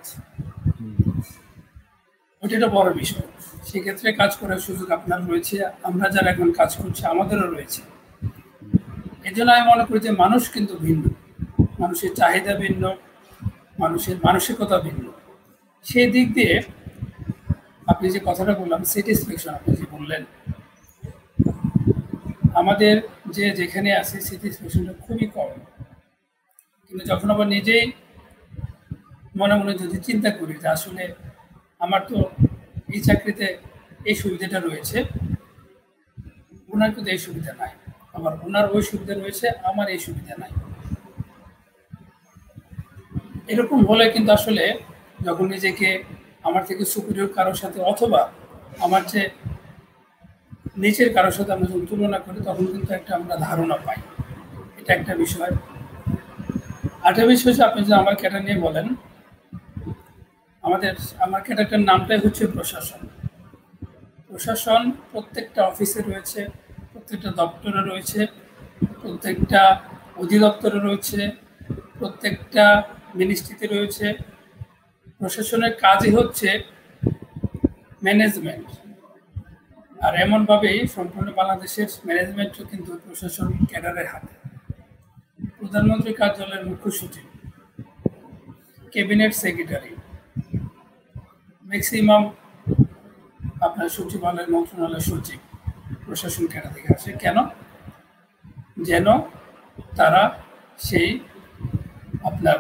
ওইটা একটা বড় বিষয়। সেক্ষেত্রে কাজ করার সুযোগ আপনার রয়েছে, আমরা যারা এখন কাজ করছি আমাদেরও রয়েছে। এই জন্য আমি মনে করি যে মানুষ কিন্তু ভিন্ন, মানুষের চাহিদা ভিন্ন, মানুষের মানসিকতা ভিন্ন। সেই দিক দিয়ে আপনি যে কথাটা বললাম স্যাটিসফ্যাকশন, আপনি যে বললেন, আমাদের যে যেখানে আছে স্যাটিসফ্যাকশনটা খুবই কম। কিন্তু যখন আবার নিজেই মনে মনে যদি চিন্তা করি যে আসলে আমার তো এই চাকরিতে এই সুবিধাটা রয়েছে, ওনার কিন্তু এই সুবিধা নাই, আবার ওনার ওই সুবিধা রয়েছে, আমার এই সুবিধা নাই, এরকম হলে কিন্তু আসলে যখন নিজেকে আমার থেকে সুপিরিয়র কারোর সাথে, অথবা আমার যে নিচের কারোর সাথে আমরা যখন তুলনা করি, তখন কিন্তু একটা আমরা ধারণা পাই। এটা একটা বিষয়। আরেকটা বিষয় হচ্ছে, আপনি যদি আমার ক্যাডার নিয়ে বলেন, আমার ক্যাডারটার নামটাই হচ্ছে প্রশাসন। প্রশাসন প্রত্যেকটা অফিসে রয়েছে, প্রত্যেকটা দপ্তরে রয়েছে, প্রত্যেকটা অধিদপ্তরে রয়েছে, প্রত্যেকটা মিনিস্ট্রিতে রয়েছে। প্রশাসনের কাজই হচ্ছে ম্যানেজমেন্ট, আর এমনভাবেই সম্পূর্ণ বাংলাদেশের ম্যানেজমেন্টও কিন্তু প্রশাসন ক্যাডারের হাতে। প্রধানমন্ত্রী কার্যালয়ের মুখ্য সচিব, ক্যাবিনেট সেক্রেটারি, ম্যাক্সিমাম আপনার সচিবালয়, মন্ত্রণালয় সচিব প্রশাসন ক্যাডার থেকে আসে। কেন? যেন তারা সেই আপনার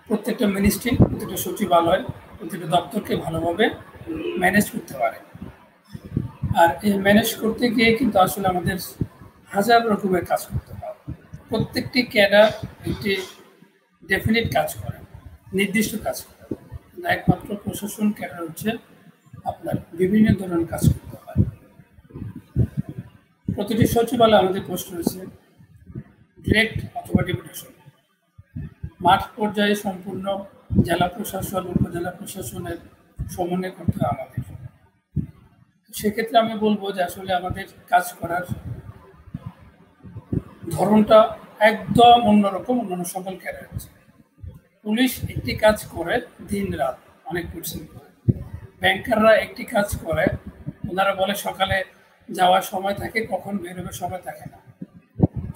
প্রত্যেকটা মিনিস্ট্রি, প্রত্যেকটা সচিবালয়, প্রত্যেকটা দপ্তরকে ভালোভাবে ম্যানেজ করতে পারে। আর এই ম্যানেজ করতে গিয়ে কিন্তু আসলে আমাদের হাজার রকমের কাজ করতে হয়। প্রত্যেকটি ক্যাডার একটি ডেফিনিট কাজ করে, নির্দিষ্ট কাজ করে। একমাত্র প্রশাসন ক্যাডার হচ্ছে আপনার বিভিন্ন ধরনের কাজ করতে হয়। প্রতিটি সচিবালয়ে আমাদের পোস্ট রয়েছে ডিরেক্ট অথবা ডেপুটেশন। মাঠ পর্যায়ে সম্পূর্ণ জেলা প্রশাসন, উপজেলা প্রশাসনের সমন্বয় করতে হয় আমাদের। সেক্ষেত্রে আমি বলবো যে আসলে আমাদের কাজ করার ধরনটা একদম অন্যরকম অন্যান্য সকল ক্যাডার। পুলিশ একটি কাজ করে দিন রাত অনেক পরিশ্রম করে, ব্যাংকাররা একটি কাজ করে, ওনারা বলে সকালে যাওয়ার সময় থাকে, কখন বেরোবে সময় থাকে না।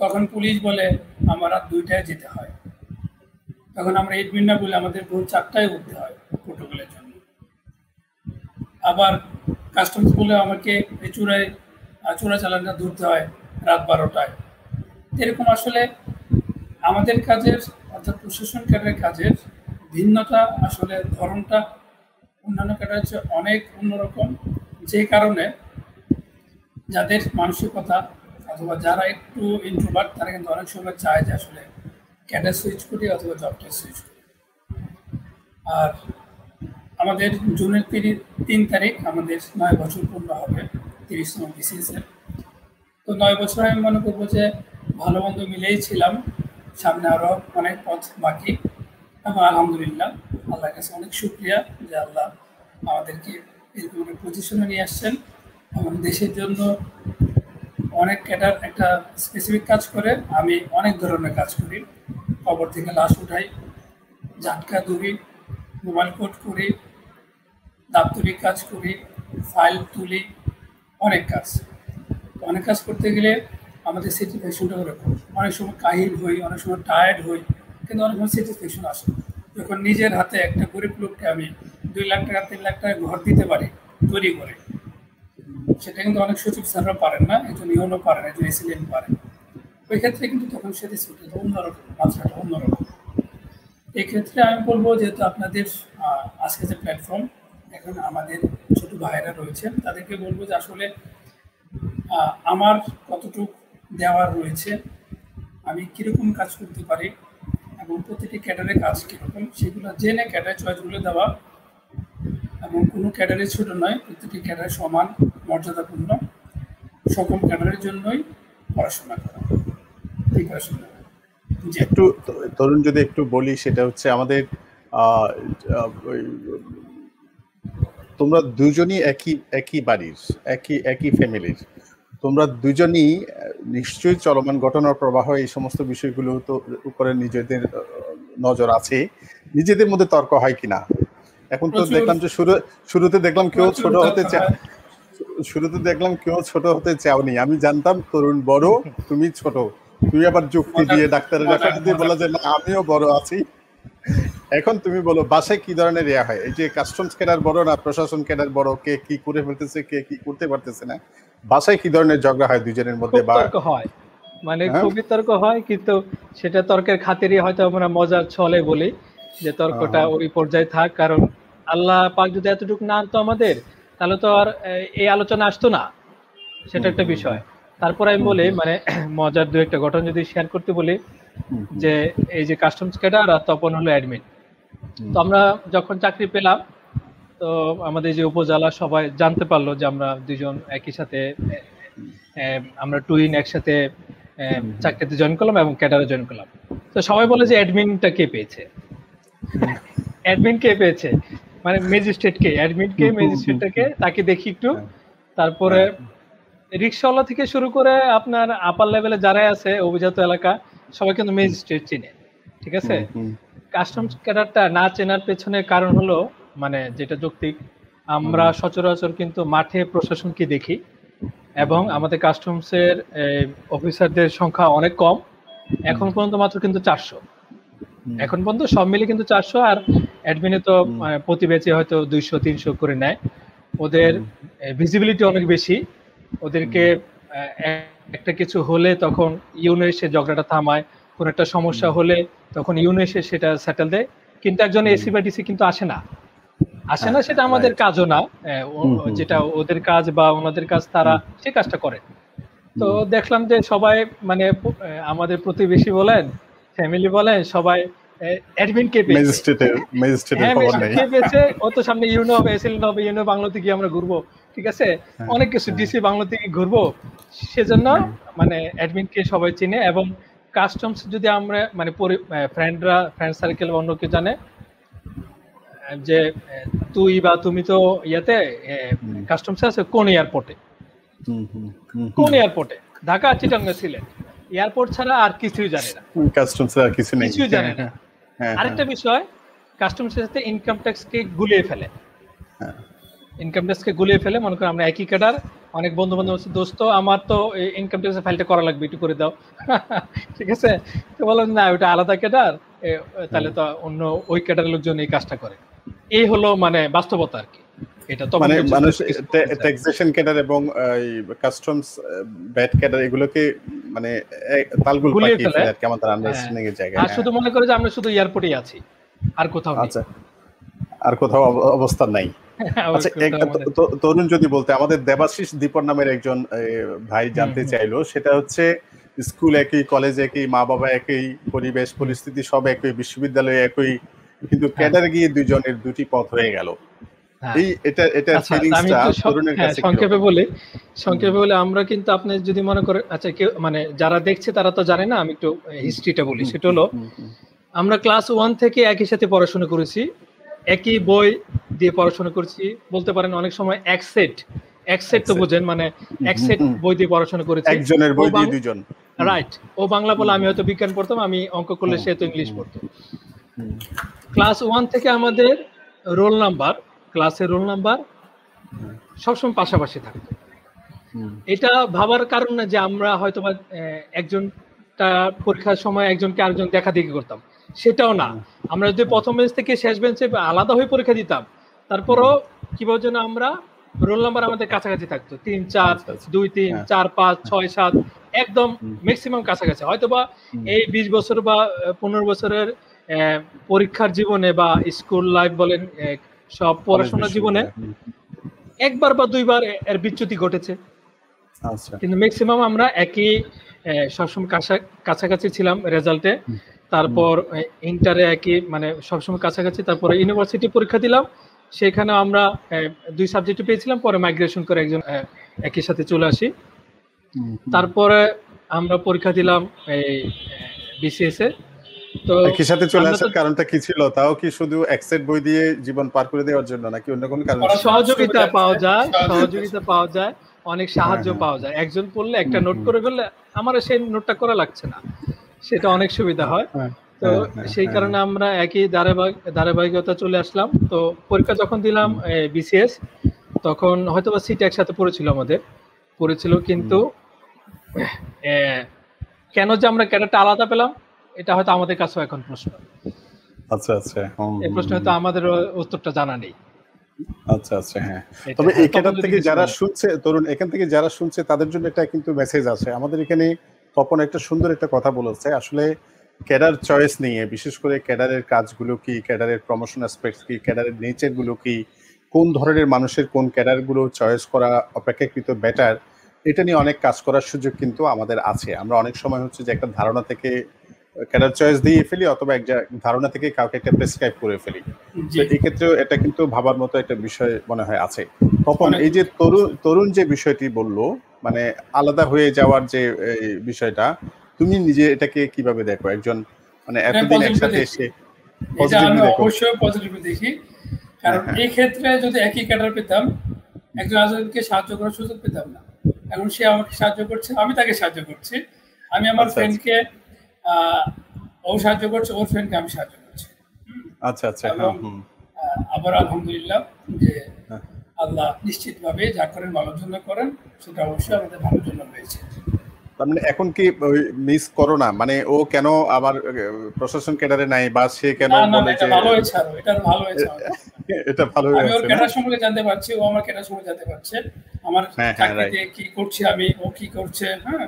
তখন পুলিশ বলে আমার রাত 2টায় যেতে হয়, তখন আমরা এডমিন না বলে আমাদের ভোর 4টায় উঠতে হয় প্রোটোকলের জন্য। আবার কাস্টমস বলে আমাকে এই চোরা চালানটা ধরতে হয় রাত 12টায়। এরকম আসলে আমাদের কাজের অর্থাৎ প্রশাসন ক্যাডারের কাজের ভিন্নতা আসলে ধরনটা অন্যান্য ক্যাডারের চেয়ে অনেক অন্যরকম, যে কারণে যাদের মানসিকতা অথবা যারা একটু ইন্ট্রোভার্ট তারা কিন্তু অনেক সময় চায় যে আসলে ক্যাডার সুইচ করি অথবা জবটা সুইচ করি। আর আমাদের জুনের 3 তারিখ আমাদের 9 বছর পূর্ণ হবে 30তম বিসিএসের। তো 9 বছর আমি মনে করবো যে ভালো মন্দ মিলেই ছিলাম, সামনে আরও অনেক পথ বাকি। এবং আলহামদুলিল্লাহ আল্লাহর কাছে অনেক শুকরিয়া যে আল্লাহ আমাদেরকে এরকম একটা পজিশনে নিয়ে আসছেন এবং দেশের জন্য অনেক ক্যাডার একটা স্পেসিফিক কাজ করে, আমি অনেক ধরনের কাজ করি। কবর থেকে লাশ উঠাই, ঝাটকা ধরি, মোবাইল কোড করি, দাপ্তরিক কাজ করি, ফাইল তুলি, অনেক কাজ করতে গেলে আমাদের স্যাটিসফ্যাকশনটা ওরকম। অনেক সময় কাহিল হই, অনেক সময় টায়ার্ড হই, কিন্তু অনেক সময় স্যাটিসফ্যাকশন আসে যখন নিজের হাতে একটা গরিব লোককে আমি 2 লাখ টাকা 3 লাখ টাকা ঘর দিতে পারি তৈরি করে। সেটা কিন্তু অনেক সচিব স্যাররা পারেন না, একজন ইউনো পারেন, একজন এসিডেন্ট পারেন। ওই ক্ষেত্রে কিন্তু তখন স্যাটিসফ্যাকশন অন্যরকম, মাত্রাটা অন্যরকম। এক্ষেত্রে আমি বলবো যেহেতু আপনাদের আজকে যে প্ল্যাটফর্ম, এখন আমাদের ছোট ভাইরা রয়েছেন, তাদেরকে বলবো যে আসলে আমার কতটুকু দেওয়ার রয়েছে, আমি কীরকম কাজ করতে পারি এবং প্রতিটি ক্যাডারের কাজ কীরকম সেগুলো জেনে ক্যাডার চয়েসগুলো দেওয়া। এবং কোনো ক্যাডারে ছোট নয়, প্রতিটি ক্যাডার সমান মর্যাদাপূর্ণ, সকল ক্যাডারের জন্যই পড়াশোনা করা, প্রিপারেশন নেওয়া। একটু তরুণ যদি একটু বলি, সেটা হচ্ছে আমাদের তোমরা দুজনই একই বাড়ির, একই ফ্যামিলির, তোমরা দুজনই নিশ্চয়ই চলমান ঘটনার প্রবাহ এই সমস্ত বিষয়গুলো তো উপরে নিজেদের নজর আছে। নিজেদের মধ্যে তর্ক হয় কিনা? এখন তো দেখলাম যে শুরুতে দেখলাম কেউ ছোট হতে চাওনি। আমি জানতাম তরুণ বড়, তুমি ছোট, তুমি আবার যুক্তি দিয়ে ডাক্তারের রেফারেন্স দিয়ে বলা যে না আমিও বড় আছি। এখন তুমি বলো বাসায় কি ধরনের ইয়া হয়? এই যে কাস্টমস ক্যাডার বড় না প্রশাসন ক্যাডার বড়, কে কি করে ফেলতেছে, কে কি করতে পারতেছে না, বাসায় কি ধরনের ঝগড়া হয় দুজনের মধ্যে? বা তর্ক হয়, মানে খুবই তর্ক হয়, কিন্তু সেটা তর্কের খাতিরই হয়তো আমরা মজার ছলে বলি যে তর্কটা ওই পর্যায়ে থাক, কারণ আল্লাহ পাক যদি এতটুকু না আনতো আমাদের, তাহলে তো আর এই আলোচনা আসতো না, সেটা একটা বিষয়। তারপর আমি বলি মানে মজার 2-1টা ঘটনা যদি শেয়ার করতে বলি, যে এই যে কাস্টমস ক্যাডার আর তপন হলো অ্যাডমিন। তো আমরা যখন চাকরি পেলাম, তো আমাদের যে উপজেলা সবাই জানতে পারলো যে আমরা দুজন একই সাথে, আমরা টুইন একসাথে চাকরিতে জয়েন করলাম এবং ক্যাডারে জয়েন করলাম। তো সবাই বলে যে অ্যাডমিনটা কে পেয়েছে, অ্যাডমিন কে পেয়েছে, মানে ম্যাজিস্ট্রেটকে, অ্যাডমিনকে ম্যাজিস্ট্রেটটাকে তাকে দেখি একটু। তারপরে রিক্সাওয়ালা থেকে শুরু করে আপনার আপার লেভেলে যারা আছে অভিজাত এলাকা সবাই কিন্তু ম্যাজিস্ট্রেট চিনে, ঠিক আছে। কাস্টমস ক্যাডারটা না চেনার পেছনে কারণ হলো, মানে যেটা যৌক্তিক, আমরা সচরাচর কিন্তু মাঠে প্রশাসনকে দেখি এবং আমাদের কাস্টমসের অফিসারদের সংখ্যা অনেক কম। এখন পর্যন্ত মাত্র কিন্তু 400, এখন পর্যন্ত সব মিলে কিন্তু 400, আর অ্যাডমিনে তো প্রতি ব্যাচে হয়তো 200-300 করে নেয়। ওদের ভিজিবিলিটি অনেক বেশি, ওদেরকে একটা কিছু হলে তখন ইউনো এসে ঝগড়াটা থামায়, কোন একটা সমস্যা হলে তখন ইউনো এসে সেটা সেটেল দেয়। কিন্তু একজন এসি বা ডিসি কিন্তু আসে না, সেটা আমাদের কাজও না, যেটা ওদের কাজ বা ওনাদের কাজ, তারা সেই কাজটা করে। তো দেখলাম যে সবাই মানে আমাদের প্রতিবেশী বলেন, ফ্যামিলি বলেন, সবাই অ্যাডমিন কে পেয়েছে, কে পেয়েছে, ও তো সামনে ইউনো হবে, এসএলএন হবে, ইউনো বাংলাতে গিয়ে আমরা ঘুরবো, ঠিক আছে, অনেক কিছু ডিসি বাংলাতে গিয়ে ঘুরবো, সেজন্য মানে অ্যাডমিন কে সবাই চিনে। এবং কাস্টমস যদি আমরা মানে ফ্রেন্ড সার্কেল বা অন্য কেউ জানে, যে তুই বা তুমি তো ইয়াতে কাস্টমসে আছে কোন এয়ারপোর্টে, কোন এয়ারপোর্টে, ঢাকা, চিটাগাং, সিলেট, এয়ারপোর্ট ছাড়া আর কিছুই জানে না, কাস্টমসে আর কিছু নেই, কিছুই জানে না। আরেকটা বিষয়, কাস্টমসের সাথে ইনকাম ট্যাক্সকে গুলিয়ে ফেলে, ইনকাম ট্যাক্সকে গুলিয়ে ফেলে। মনে করেন আমরা একই ক্যাডার, অনেক বন্ধু বান্ধব আছে, দোস্ত আমার তো ইনকাম ট্যাক্সের ফাইলটা করা লাগবে, একটু করে দাও, ঠিক আছে, তো বললাম না ওটা আলাদা ক্যাডার, তাহলে তো অন্য ওই ক্যাডারের লোকজন এই কাজটা করে। এই হলো মানে বাস্তবতা আর কি। এটা তো মানে মানুষ ট্যাক্সেশন ক্যাডার এবং কাস্টমস ব্যাট ক্যাডার এগুলোকে মানে তালগুল পাকিয়ে ফেলে আর কি আমাদের আন্ডারস্ট্যান্ডিং এর জায়গায়। আর শুধু মনে করে যে আমরা শুধু এয়ারপোর্টেই আছি, আর কোথাও নেই। আচ্ছা, আর কোথাও অবস্থান নাই। আচ্ছা, তরুণ যদি বলতে, আমাদের দেবাশিস দীপন নামের একজন ভাই জানতে চাইলো, সেটা হচ্ছে স্কুল একই, কলেজ একই, মা বাবা একই, পরিবেশ পরিস্থিতি সব একই, বিশ্ববিদ্যালয়ে একই, কিন্তু ক্যাডারে গিয়ে দুইজনের দুটি পথ হয়ে গেল। এই এটা ফিলিংসটা তরুণের কাছে সংক্ষেপে বলে আমরা কিন্তু আপনি যদি মনে করেন, আচ্ছা কেউ মানে যারা দেখছে তারা তো জানে না, আমি একটু হিস্ট্রিটা বলি। সেটা হলো আমরা ক্লাস 1 থেকে একই সাথে পড়াশোনা করেছি, একই বই দিয়ে পড়াশোনা করছি, বলতে পারেন অনেক সময় এক সেট তো বুঝেন, মানে এক সেট বই দিয়ে পড়াশোনা করেছি, একজনের বই দিয়ে দুইজন, রাইট। ও বাংলা বলে আমি হয়তো বিজ্ঞান পড়তাম, আমি অঙ্ক করলে সে তো ইংলিশ পড়তো। ক্লাস 1 থেকে আমাদের রোল নাম্বার, ক্লাসের রোল নাম্বার সবসময় পাশাপাশি থাকতো। এটা ভাবার কারণ না যে আমরা হয়তো বা একজনটা পরীক্ষার সময় একজনকে আরেকজন দেখা দেখি করতাম, সেটাও না। আমরা যদি প্রথম বেঞ্চ থেকে শেষ বেঞ্চে আলাদা হয়ে পরীক্ষা দিতাম, তারপরও কিভাবে যেন আমরা রোল নাম্বার আমাদের কাছাকাছি থাকতো, 3 4 2 3 4 5 6 7 একদম ম্যাক্সিমাম কাছাকাছি। হয়তো বা এই 20 বছর বা 15 বছরের পরীক্ষার জীবনে বা স্কুল লাইফ বলেন, সব পড়াশোনার জীবনে একবার বা দুইবার এর বিচ্যুতি ঘটেছে, কিন্তু ম্যাক্সিমাম আমরা একই সবসময় কাছাকাছি ছিলাম রেজাল্টে। তারপর ইন্টারে একই, মানে সবসময় কাছাকাছি। তারপরে ইউনিভার্সিটি পরীক্ষা দিলাম, সেখানে আমরা 2 সাবজেক্টে পেয়েছিলাম, পরে মাইগ্রেশন করে একজন একই সাথে চলে আসি। তারপরে আমরা পরীক্ষা দিলাম এই বিসিএস এ। তো একই সাথে চলে আসার কারণটা কি ছিল? তাও কি শুধু এক্সেট বই দিয়ে জীবন পার করে দেওয়ার জন্য, নাকি অন্য কোনো কারণ? সহযোগিতা পাওয়া যায়, অনেক সাহায্য পাওয়া যায়। একজন পড়লে একটা নোট করে ফেললে আমার সেই নোটটা করা লাগছে না, সেটা অনেক সুবিধা হয়। তো সেই কারণে আমরা একই ধারাবাহিকতা চলে আসলাম। তো পরীক্ষা যখন দিলাম বিসিএস, তখন হয়তো বা সিট একসাথে পড়েছিল, কিন্তু কেন যে আমরা ক্যাডারটা আলাদা পেলাম, এটা হয়তো আমাদের কাছেও এখন প্রশ্ন। আচ্ছা, এই প্রশ্ন হয়তো আমাদের উত্তরটা জানা নেই। আচ্ছা, হ্যাঁ। তবে এই ক্যাডার থেকে যারা শুনছে, তরুণ এখান থেকে যারা শুনছে, তাদের জন্য একটা কিন্তু মেসেজ আছে। আমাদের এখানে তপন একটা সুন্দর একটা কথা বলেছে, আসলে ক্যাডার চয়েস নিয়ে, বিশেষ করে ক্যাডারের কাজগুলো কি, ক্যাডারের প্রমোশন অ্যাসপেক্টস কি, ক্যাডারের নেচার গুলো কি, কোন ধরনের মানুষের কোন ক্যাডার গুলো চয়েস করা অপেক্ষাকৃত বেটার, এটা নিয়ে অনেক কাজ করার সুযোগ কিন্তু আমাদের আছে। আমরা অনেক সময় হচ্ছে যে একটা ধারণা থেকে ক্যাডার চয়েস দিয়ে ফেলি, অথবা এক ধারণা থেকে কাউকে একটা প্রেসক্রাইব করে ফেলি। এই ক্ষেত্রেও এটা কিন্তু ভাবার মতো একটা বিষয় মনে হয় আছে। তখন এই যে তরুণ যে বিষয়টি বললো, মানে আলাদা হয়ে যাওয়ার যে বিষয়টা, তুমি নিজে এটাকে কিভাবে দেখো? একজন মানে এতদিন একসাথে এসে অবশ্যই পজিটিভলি দেখি, কারণ এই ক্ষেত্রে যদি একই ক্যাডার পেতাম, একজন আরেকজনকে সাহায্য করার সুযোগ পেতাম না। এখন সে আমাকে সাহায্য করছে, আমি তাকে সাহায্য করছি, আমি আমার ফ্রেন্ডকে ও সাহায্য করছে, ওর ফ্রেন্ডকে আমি সাহায্য করছি। আবার আলহামদুলিল্লাহ যে আল্লাহ নিশ্চিতভাবে যা করেন ভালোর জন্য করেন, সেটা অবশ্যই আমাদের ভালোর জন্য হয়েছে। তার মানে এখন কি মিস করো না, মানে ও কেন আবার প্রশাসন ক্যাডারে নাই, বা সে কেন বলে যে ভালো হয়েছে, আরো এটা ভালো হয়েছে, এটা ভালো হয়েছে। আমি ওর ক্যাডার সম্পর্কে জানতে পারছি, ও আমার ক্যাডার সম্পর্কে জানতে পারছে, আমার চাকরিতে কি করছি আমি, ও কি করছে। হ্যাঁ,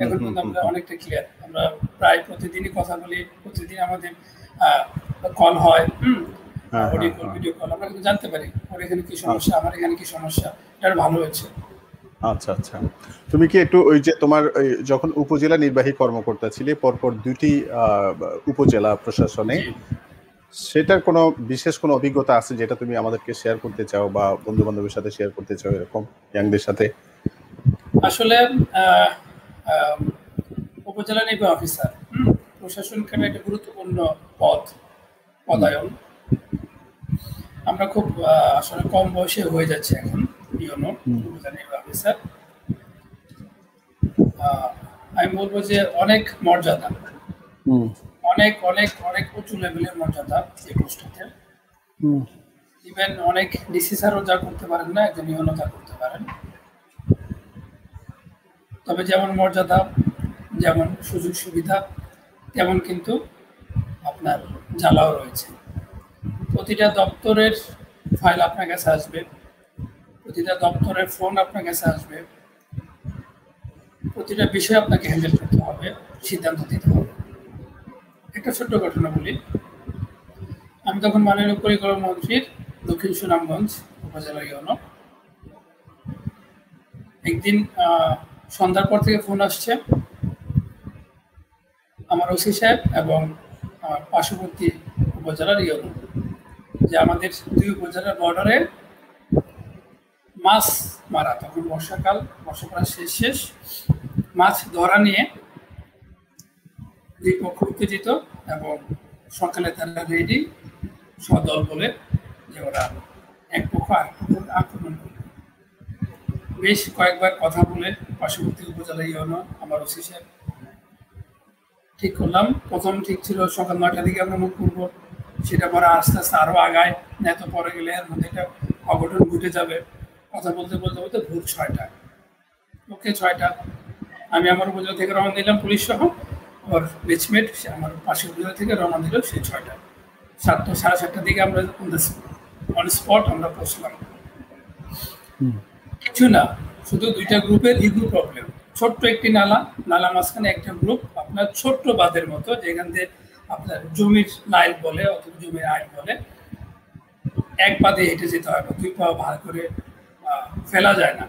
এখন কিন্তু আমরা অনেকটা ক্লিয়ার। আমরা প্রায় প্রতিদিনই কথা বলি, প্রতিদিন আমাদের কল হয়, অডিও কল, ভিডিও কল, আমরা কিন্তু জানতে পারি ওর এখানে কি সমস্যা, আমার এখানে কি সমস্যা। এটা ভালো হয়েছে। আচ্ছা, তুমি কি একটু ওই যে তোমার যখন উপজেলা নির্বাহী কর্মকর্তা ছিলে, পরপর 2টি উপজেলা প্রশাসনে, সেটার কোনো বিশেষ কোনো অভিজ্ঞতা আছে যেটা তুমি আমাদেরকে শেয়ার করতে চাও, বা বন্ধু বান্ধবের সাথে শেয়ার করতে চাও, এরকম ইয়াংদের সাথে? আসলে উপজেলা নির্বাহী অফিসার প্রশাসন একটা গুরুত্বপূর্ণ পদায়ন। আমরা খুব আসলে কম বয়সে হয়ে যাচ্ছে এখন ইউনো অফিসার। আমি বলবো যে অনেক মর্যাদা, অনেক অনেক অনেক উঁচু লেভেলের মর্যাদা এই পোস্টটাতে। ইভেন অনেক ডিসি স্যারও যা করতে পারেন না, একজন ইউনো তা করতে পারেন। তবে যেমন মর্যাদা, যেমন সুযোগ সুবিধা, তেমন কিন্তু আপনার জ্বালাও রয়েছে। প্রতিটা দপ্তরের ফাইল আপনার কাছে আসবে, প্রতিটা দপ্তরের ফোন আপনার কাছে আসবে, প্রতিটা বিষয় আপনাকে হ্যান্ডেল করতে হবে, সিদ্ধান্ত দিতে হবে। একটা ছোট্ট ঘটনা বলি। আমি তখন মাননীয় পরিকল্পনা মন্ত্রীর দক্ষিণ সুনামগঞ্জ উপজেলা ইউনো। একদিন সন্ধ্যার পর থেকে ফোন আসছে আমার ওসি সাহেব এবং পার্শ্ববর্তী উপজেলার ইউনো, যে আমাদের 2 উপজেলার বর্ডারে মাছ মারা, তখন বর্ষাকাল, বর্ষাকাল শেষ, মাছ ধরা নিয়ে 2 পক্ষ উত্তেজিত এবং সকালে তারা রেডি সদল বলে যে ওরা এক পক্ষ আর আক্রমণ করবে। বেশ কয়েকবার কথা বলে পার্শ্ববর্তী উপজেলা ইউনো আমার ওসি সাহেব ঠিক করলাম। প্রথম ঠিক ছিল সকাল 9টার দিকে আমরা মুখ করবো, সেটা পরে আস্তে আস্তে আরো আগায়, এত পরে গেলে এর মধ্যে একটা অঘটন ঘটে যাবে। কথা বলতে বলতে বলতে ভোর 6টা, ওকে 6টা আমি আমার উপজেলা থেকে রওনা দিলাম পুলিশ সহ, ওর বেচমেট সে আমার পাশের উপজেলা থেকে রওনা দিল সেই 6টা। 7টা, 7:30টার দিকে আমরা অন স্পট আমরা পৌঁছলাম। কিছু না, শুধু 2টা গ্রুপের ইগো প্রবলেম। ছোট্ট একটি নালা মাঝখানে একটা গ্রুপ আপনার ছোট্ট বাঁধের মতো, যেখান থেকে আপনার জমির লাইল বলে অথবা জমির আইল বলে, এক পাদে হেঁটে যেতে হয়, 2 পা ভার করে ফেলা যায় না,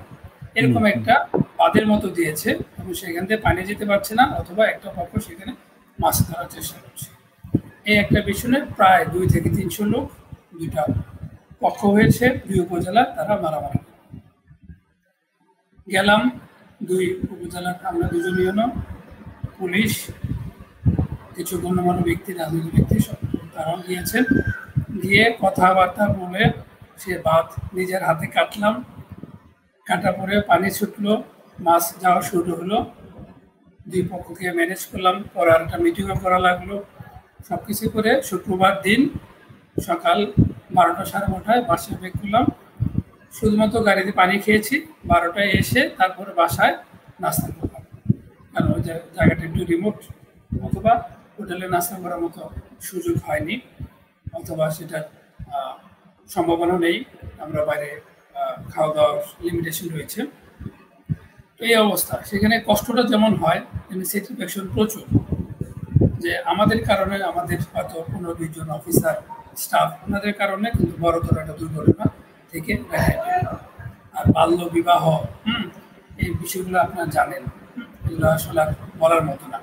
এরকম একটা বাঁধের মতো দিয়েছে এবং সেখান থেকে পানি যেতে পারছে না, অথবা একটা পক্ষ সেখানে মাছ ধরার চেষ্টা করছে। এই একটা পিছনে প্রায় 2 থেকে 300 লোক, 2টা পক্ষ হয়েছে, 2 উপজেলা, তারা মারামারি গেলাম। 2 উপজেলার আমরা 2 জন ইউনো, পুলিশ, কিছু গণ্যমান্য ব্যক্তি, রাজনৈতিক ব্যক্তি সব তারাও গিয়েছেন। গিয়ে কথাবার্তা বলে সে বাঁধ নিজের হাতে কাটলাম, কাটা পরে পানি ছুটলো, মাছ যাওয়া শুরু হলো। 2 পক্ষকে ম্যানেজ করলাম, পরে আর একটা মিটিংও করা লাগলো। সব কিছু করে শুক্রবার দিন সকাল 12টা, 12:30টায় বাসায় ব্রেক করলাম। শুধুমাত্র গাড়িতে পানি খেয়েছি, 12টায় এসে তারপরে বাসায় নাস্তা করলাম, কারণ ওই জায়গাটা একটু রিমোট, অথবা হোটেলে নাস্তা করার মতো সুযোগ হয়নি, অথবা সেটার সম্ভাবনা নেই, আমরা বাইরে খাওয়া দাওয়ার লিমিটেশন রয়েছে। তো এই অবস্থা, সেখানে কষ্টটা যেমন হয় তেমনি স্যাটিসফ্যাকশন প্রচুর, যে আমাদের কারণে, আমাদের হয়তো 15-20 জন অফিসার স্টাফ, ওনাদের কারণে কিন্তু বড়তর একটা দুর্ঘটনা থেকে রেহাই পেল। আর বাল্য বিবাহ, এই বিষয়গুলো আপনারা জানেন, এগুলো আসলে আর বলার মতো না,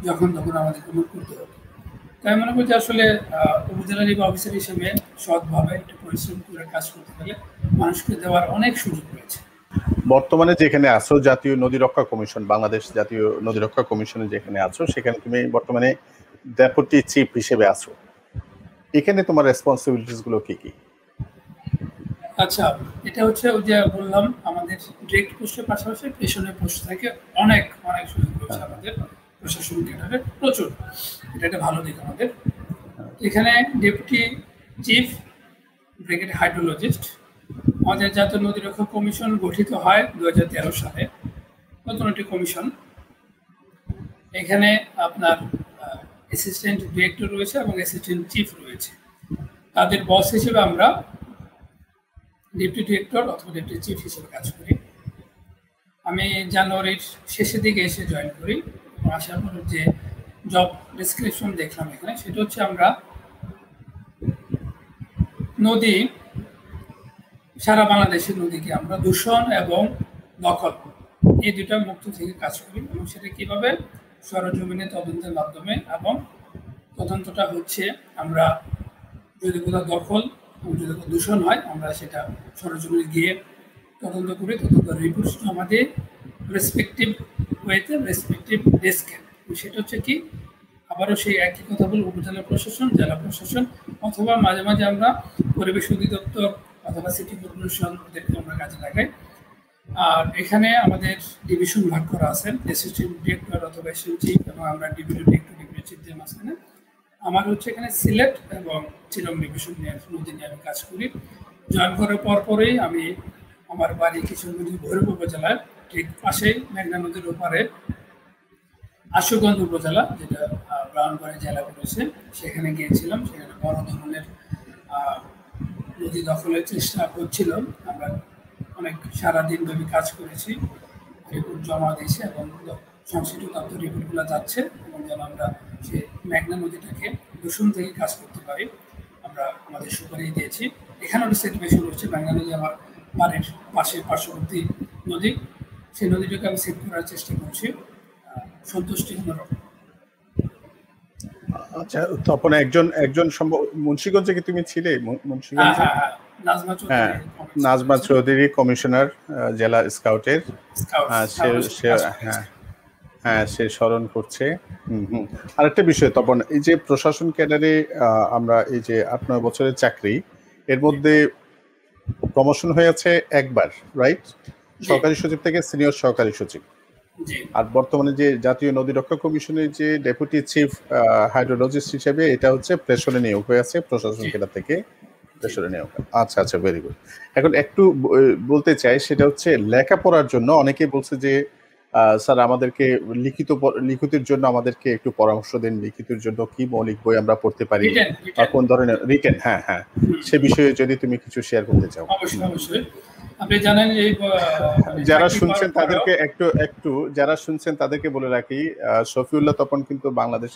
যখন তখন আমাদেরকে মুখ করতে হবে। তাই মনে করি যে আসলে উপজেলা নির্বাহী অফিসার হিসেবে সৎভাবে একটু পরিশ্রম করে কাজ করতে গেলে মানুষকে দেওয়ার অনেক সুযোগ রয়েছে। বর্তমানে যেখানে আছো, জাতীয় নদী রক্ষা কমিশন, বাংলাদেশ জাতীয় নদী রক্ষা কমিশনে যেখানে আছো, সেখানে তুমি বর্তমানে ডেপুটি চিফ হিসেবে আছো। এখানে তোমার রেসপন্সিবিলিটিস গুলো কি কি? আচ্ছা, এটা হচ্ছে ওই যে বললাম, আমাদের ডিরেক্ট পোস্টের পাশাপাশি পেছনের পোস্ট থেকে অনেক অনেক সুযোগ রয়েছে আমাদের প্রশাসন ক্যাডারের, প্রচুর। এটা একটা ভালো দিক আমাদের। এখানে ডেপুটি চিফ ব্রিগেড হাইড্রোলজিস্ট, আমাদের জাতীয় নদী রক্ষা কমিশন গঠিত হয় 2013 সালে, নতুন একটি কমিশন। এখানে আপনার অ্যাসিস্ট্যান্ট ডিরেক্টর রয়েছে এবং অ্যাসিস্ট্যান্ট চিফ রয়েছে। তাদের বস হিসেবে আমরা ডেপুটি ডিরেক্টর অথবা ডেপুটি চিফ হিসেবে কাজ করি। আমি জানুয়ারির শেষের দিকে এসে জয়েন করি। আসার পর যে জব ডেসক্রিপশন দেখলাম এখানে, সেটা হচ্ছে আমরা নদী, সারা বাংলাদেশের নদীকে আমরা দূষণ এবং দখল এই 2টা মুক্ত থেকে কাজ করি, এবং সেটা কীভাবে সরজমিনে তদন্তের মাধ্যমে, এবং তদন্তটা হচ্ছে আমরা যদি কোথাও দখল এবং যদি কোথাও দূষণ হয়, আমরা সেটা সরজমিনে গিয়ে তদন্ত করি, তদন্ত রিপোর্ট জমা দিয়ে রেসপেক্টিভ ওয়েতে রেসপেক্টিভ ডেস্কে। সেটা হচ্ছে কি, আবারও সেই একই কথা বলে উপজেলা প্রশাসন, জেলা প্রশাসন, অথবা মাঝে মাঝে আমরা পরিবেশ অধিদপ্তর অথবা সিটি কর্পোরেশন ওদেরকে আমরা কাজে লাগাই। আর এখানে আমাদের ডিভিশন ভাগ করা আছে, অ্যাসিস্ট্যান্ট ডিরেক্টর অথবা অ্যাসিস্ট্যান্ট চিফ, এবং আমরা ডিভিশন ডিরেক্টর, ডিভিশন চিফদের মাঝখানে। আমার হচ্ছে এখানে সিলেট এবং চিরং ডিভিশন নিয়ে নদী নিয়ে আমি কাজ করি। জয়েন করার পরপরই আমি আমার বাড়ি কিশোরগঞ্জ ভৈরব উপজেলার ঠিক পাশেই মেঘনা নদীর ওপারে আশুগঞ্জ উপজেলা, যেটা ব্রাহ্মণবাড়িয়া জেলা পড়েছে, সেখানে গিয়েছিলাম। সেখানে বড় ধরনের নদী দখলের চেষ্টা হচ্ছিল। আমরা অনেক সারাদিন ব্যাপী কাজ করেছি, রিপোর্ট জমা দিয়েছি এবং সংশ্লিষ্ট দপ্তর রিপোর্টগুলো যাচ্ছে, এবং যেন আমরা সে মেঘনা নদীটাকে দূষণ থেকে কাজ করতে পারি আমরা আমাদের সুপারিশ দিয়েছি। এখানেও সেট বেশি হচ্ছে। মেঘনা নদী আমার বাড়ির পার্শ্ববর্তী নদী, সেই নদীটাকে আমি সেট করার চেষ্টা করছি সন্তুষ্টি হলো। আচ্ছা, তপন একজন মুন্সিগঞ্জে কি তুমি ছিলে? মুন্সিগঞ্জে হ্যাঁ, নাজমা চৌধুরী কমিশনার জেলা স্কাউটের, হ্যাঁ সে স্মরণ করছে। আরেকটা বিষয় তপন, এই যে প্রশাসন ক্যাডারে আমরা এই যে 8-9 বছরের চাকরি, এর মধ্যে প্রমোশন হয়েছে একবার, রাইট? সহকারী সচিব থেকে সিনিয়র সহকারী সচিব। আর বর্তমানে যে জাতীয় নদী রক্ষা কমিশনের যে ডেপুটি চিফ হাইড্রোলজিস্ট হিসেবে, এটা হচ্ছে প্রেষণে নিয়োগ হয়ে আছে প্রশাসন ক্যাডার থেকে, প্রেষণে নিয়োগ। আচ্ছা আচ্ছা, ভেরি গুড। এখন একটু বলতে চাই, সেটা হচ্ছে লেখাপড়ার জন্য অনেকে বলছে যে স্যার আমাদেরকে লিখিতের জন্য আমাদেরকে একটু পরামর্শ দিন, লিখিতের জন্য কি মৌলিক বই আমরা পড়তে পারি বা কোন ধরনের রিটেন, হ্যাঁ হ্যাঁ, সে বিষয়ে যদি তুমি কিছু শেয়ার করতে চাও। অবশ্যই। আপনি জানেন এই যারা শুনছেন তাদেরকে যারা শুনছেন তাদেরকে বলে রাখি, শফিউল্লাহ তপন কিন্তু বাংলাদেশ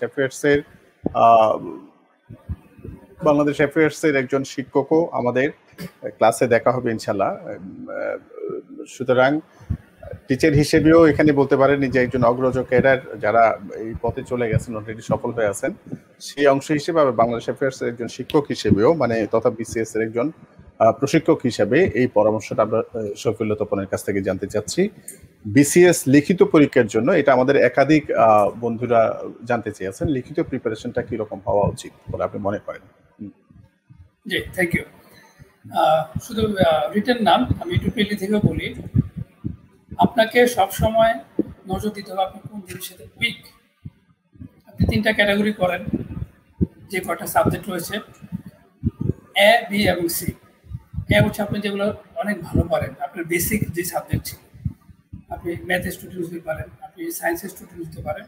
অ্যাফেয়ার্স এর একজন শিক্ষকও। আমাদের ক্লাসে দেখা হবে ইনশাল্লাহ। সুতরাং টিচার হিসেবেও এখানে বলতে পারেন যে একজন অগ্রজ ক্যাডার যারা এই পথে চলে গেছেন, অলরেডি সফল হয়ে আছেন, সেই অংশ হিসেবে বাংলাদেশ অ্যাফেয়ার্স এর একজন শিক্ষক হিসেবেও, মানে তথা বিসিএস এর একজন প্রশিক্ষক হিসাবে এই পরামর্শটা আমরা শফিউল্লাহ তপনের কাছ থেকে জানতে চাচ্ছি। বিসিএস লিখিত পরীক্ষার জন্য এটা আমাদের একাধিক বন্ধুরা জানতে চেয়েছেন, লিখিত প্রিপারেশনটা কিরকম হওয়া উচিত বলে আপনি মনে করেন? জি, থ্যাংক ইউ। শুধু রিটেন নাম আমি একটু পেলি থেকে বলি, আপনাকে সবসময় নজর দিতে হবে আপনি কোন জিনিসের সাথে উইক। আপনি 3টা ক্যাটাগরি করেন, যে কটা সাবজেক্ট রয়েছে, এ, বি এবং সি। এ হচ্ছে আপনি যেগুলো অনেক ভালো পারেন, আপনার বেসিক যে সাবজেক্ট ছিল, আপনি ম্যাথের স্টুডেন্ট হতে পারেন, আপনি সায়েন্সের স্টুডেন্ট হতে পারেন,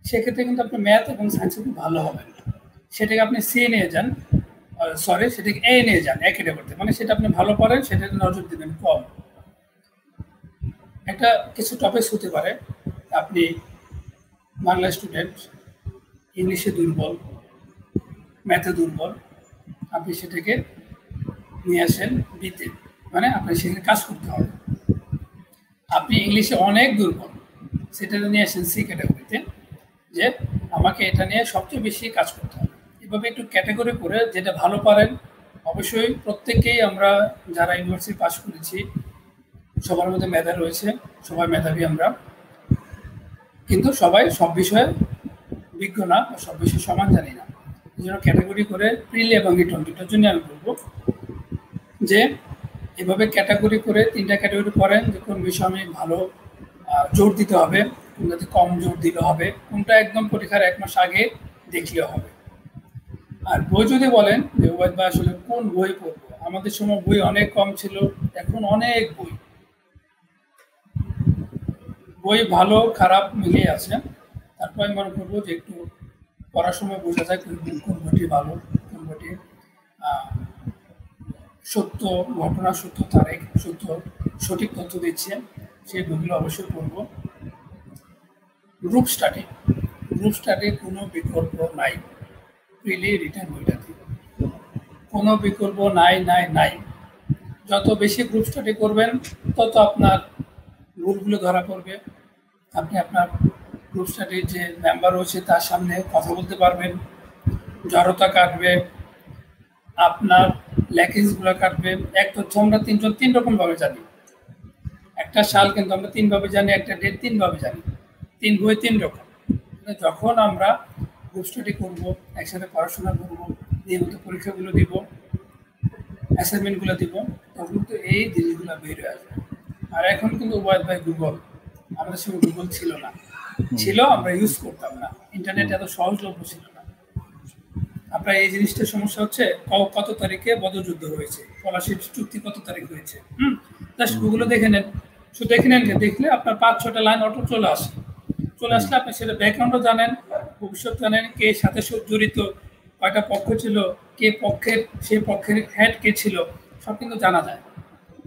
সেক্ষেত্রে কিন্তু আপনি ম্যাথ এবং সায়েন্সে খুব ভালো হবেন। সেটাকে আপনি সি নিয়ে যান, সেটাকে এ নিয়ে যান, এ ক্যাটাগরিতে, মানে সেটা আপনি ভালো পারেন, সেটাকে নজর দেবেন কম। একটা কিছু টপিকস হতে পারে আপনি বাংলা স্টুডেন্ট, ইংলিশে দুর্বল, ম্যাথে দুর্বল, আপনি সেটাকে নিয়ে আসেন বিতে, মানে আপনি সেখানে কাজ করতে হবে। আপনি ইংলিশে অনেক দুর্বল, সেটা নিয়ে আসেন সি ক্যাটাগরিতে, যে আমাকে এটা নিয়ে সবচেয়ে বেশি কাজ করতে হবে। এভাবে একটু ক্যাটাগরি করে যেটা ভালো পারেন। অবশ্যই প্রত্যেকেই আমরা যারা ইউনিভার্সিটি পাস করেছি সবার মধ্যে মেধা রয়েছে, সবাই মেধাবী আমরা, কিন্তু সবাই সব বিষয়ে বিজ্ঞ না বা সব বিষয়ে সমান জানি না। এই জন্য ক্যাটাগরি করে প্রিলি এবং রিটার্ন দুটোর জন্য আমি বলবো যে এভাবে ক্যাটাগরি করে 3টা ক্যাটাগরি করেন, যে কোন বিষয়ে আমি ভালো জোর দিতে হবে, কোনটাতে কম জোর দিলে হবে, কোনটা একদম পরীক্ষার 1 মাস আগে দেখলে হবে। আর বই যদি বলেন যে ওয়াইদ ভাই আসলে কোন বই পড়বো, আমাদের সময় বই অনেক কম ছিল, এখন অনেক বই ভালো খারাপ মিলিয়ে আছে। তারপর আমি মনে করবো যে একটু পড়ার সময় বোঝা যায় কোন বইটি ভালো, কোন বইটি সত্য ঘটনা, সত্য তারিখ, সঠিক তথ্য দিচ্ছে, সেই বইগুলো অবশ্যই পড়বো। গ্রুপ স্টাডি কোনো বিকল্প নাই, প্রিলি রিটার্ন বইটাতে কোনো বিকল্প নাই। যত বেশি গ্রুপ স্টাডি করবেন তত আপনার ভুলগুলো ধরা পড়বে। আপনি আপনার গ্রুপ স্টাডির যে মেম্বার রয়েছে তার সামনে কথা বলতে পারবেন, জড়তা কাটবে, আপনার ল্যাকিংসগুলো কাটবে। এক তথ্য আমরা 3 রকমভাবে জানি, একটা সাল কিন্তু আমরা 3 ভাবে জানি, একটা ডেট 3 ভাবে জানি, 3 বই 3 রকম। যখন আমরা গ্রুপ স্টাডি করবো, একসাথে পড়াশোনা করবো, নিয়মিত পরীক্ষাগুলো দিব, অ্যাসাইনমেন্টগুলো দিব, তখন তো এই জিনিসগুলো বের হয়ে আসবে। আর এখন কিন্তু ওয়াইড বাই গুগল, আমাদের সময় গুগল ছিল না, ছিল আমরা ইউজ করতাম না, ইন্টারনেট এত সহজলভ্য ছিল না। আপনার এই জিনিসটার সমস্যা হচ্ছে কত তারিখে বদযুদ্ধ হয়েছে, পলাশির চুক্তি কত তারিখ হয়েছে, জাস্ট গুগলে দেখে নেন, শুধু দেখে নেন, দেখলে আপনার 5-6টা লাইন অটো চলে আসলে আপনি সেটা ব্যাকগ্রাউন্ডও জানেন, ভবিষ্যৎ জানেন, কে সাথে জড়িত, কয়টা পক্ষ ছিল, কে পক্ষের, সেই পক্ষের হেড কে ছিল, সব কিন্তু জানা যায়।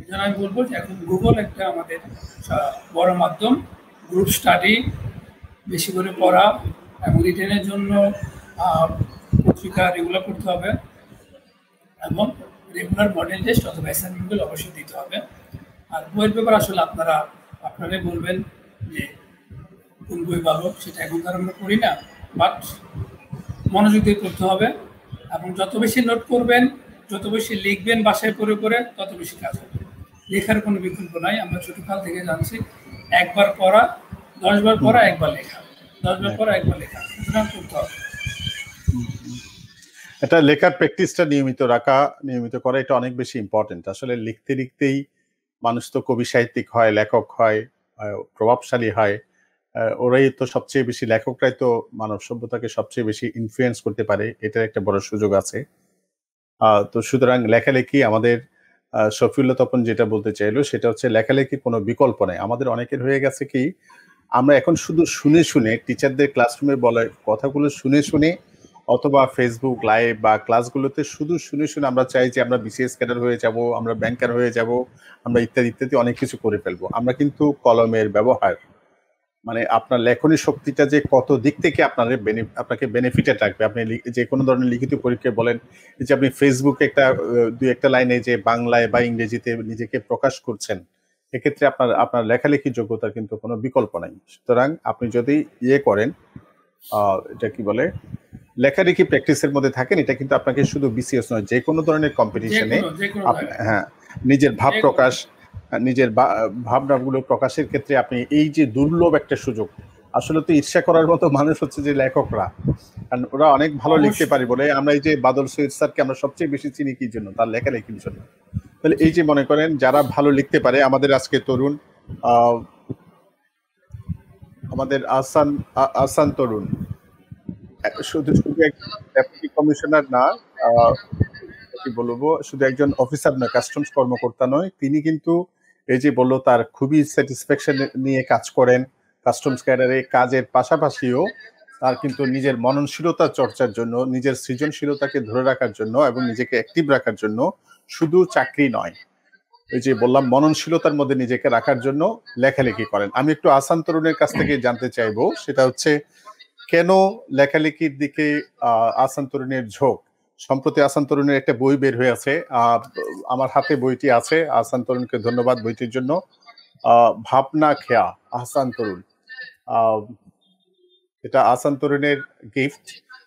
এই জন্য আমি বলবো যে এখন গুগল একটা আমাদের বড় মাধ্যম। গ্রুপ স্টাডি, বেশি করে পড়া, এবং রিটেনের জন্য পত্রিকা রেগুলার করতে হবে, এবং রেগুলার মডেল টেস্ট অথবা অ্যাসাইনমেন্টগুলো অবশ্যই দিতে হবে। আর বইয়ের ব্যাপার আসলে আপনারাই বলবেন যে কোন বই ভালো, সেটা এখন তার আমরা করি না, বাট মনোযোগ দিয়ে করতে হবে, এবং যত বেশি নোট করবেন, যত বেশি লিখবেন বাসায় পড়ে তত বেশি কাজ হবে। লেখার কোনো বিকল্প নাই, আমরা ছোটকাল থেকে জানছি, একবার পড়া 10 বার পড়া, একবার লেখা, 10 বার পড়া, একবার লেখা, সুতরাং করতে হবে। এটা লেখার প্র্যাকটিসটা নিয়মিত করা, এটা অনেক বেশি ইম্পর্টেন্ট। আসলে লিখতে লিখতেই মানুষ তো কবি সাহিত্যিক হয়, লেখক হয়, প্রভাবশালী হয়। ওরাই তো সবচেয়ে বেশি, লেখকরাই তো মানব সভ্যতাকে সবচেয়ে বেশি ইনফ্লুয়েন্স করতে পারে, এটার একটা বড় সুযোগ আছে। তো সুতরাং লেখালেখি আমাদের, শফিউল্লাহ তপন যেটা বলতে চাইলো সেটা হচ্ছে লেখালেখির কোনো বিকল্প নেই। আমাদের অনেকের হয়ে গেছে কি, আমরা এখন শুধু শুনে টিচারদের ক্লাসরুমে বলে কথাগুলো শুনে অথবা ফেসবুক লাইভ বা ক্লাসগুলোতে শুধু শুনে আমরা চাই যে আমরা বিসিএস ক্যাডার হয়ে যাব, আমরা ব্যাংকার হয়ে যাব, আমরা ইত্যাদি অনেক কিছু করে ফেলবো। আমরা কিন্তু কলমের ব্যবহার, মানে আপনার লেখনী শক্তিটা যে কত দিক থেকে আপনাকে বেনিফিটে রাখবে। আপনি যে কোনো ধরনের লিখিত পরীক্ষায় বলেন, যে আপনি ফেসবুকে দুই একটা লাইনে যে বাংলায় বা ইংরেজিতে নিজেকে প্রকাশ করছেন, এক্ষেত্রে আপনার লেখালেখির যোগ্যতার কিন্তু কোনো বিকল্প নাই। সুতরাং আপনি যদি করেন, এটা কি বলে, লেখালেখি প্র্যাকটিসের মধ্যে থাকেন, এটা কিন্তু আপনাকে শুধু বিসিএস নয়, যে কোনো ধরনের কম্পিটিশনে হ্যাঁ নিজের ভাব প্রকাশ, নিজের ভাবনাগুলো প্রকাশের ক্ষেত্রে আপনি এই যে দুর্লভ একটা সুযোগ, আসলে তো ঈর্ষা করার মতো মানুষ হচ্ছে যে লেখকরা, কারণ ওরা অনেক ভালো লিখতে পারে বলে আমরা এই যে বাদল সৈয়দ স্যারকে আমরা সবচেয়ে বেশি চিনি কি জন্য, তার লেখালেখির জন্য। তাহলে এই যে মনে করেন যারা ভালো লিখতে পারে, আমাদের আজকে তরুণ, আমাদের আসান তরুণ শুধু ডেপুটি কমিশনার না, কি বলবো, শুধু একজন অফিসার নয়, কাস্টমস কর্মকর্তা নয়, তিনি কিন্তু এই যে বললো তার খুবই স্যাটিসফ্যাকশন নিয়ে কাজ করেন কাস্টমস ক্যাডারে। কাজের পাশাপাশিও তার কিন্তু নিজের মননশীলতা চর্চার জন্য, নিজের সৃজনশীলতাকে ধরে রাখার জন্য এবং নিজেকে অ্যাক্টিভ রাখার জন্য শুধু চাকরি নয়, এই যে বললাম মননশীলতার মধ্যে নিজেকে রাখার জন্য লেখালেখি করেন। আমি একটু আসান তরুণের কাছ থেকে জানতে চাইবো, সেটা হচ্ছে কেন লেখালেখির দিকে আসান তরুণের ঝোঁক। সম্প্রতি আসান তরুণের একটা বই বের হয়ে আছে, আমার হাতে বইটি আছে, আসান তরুণকে ধন্যবাদ বইটির জন্য। ভাবনা খেয়া, আহসান তরুণ, এটা আসান তরুণের গিফট।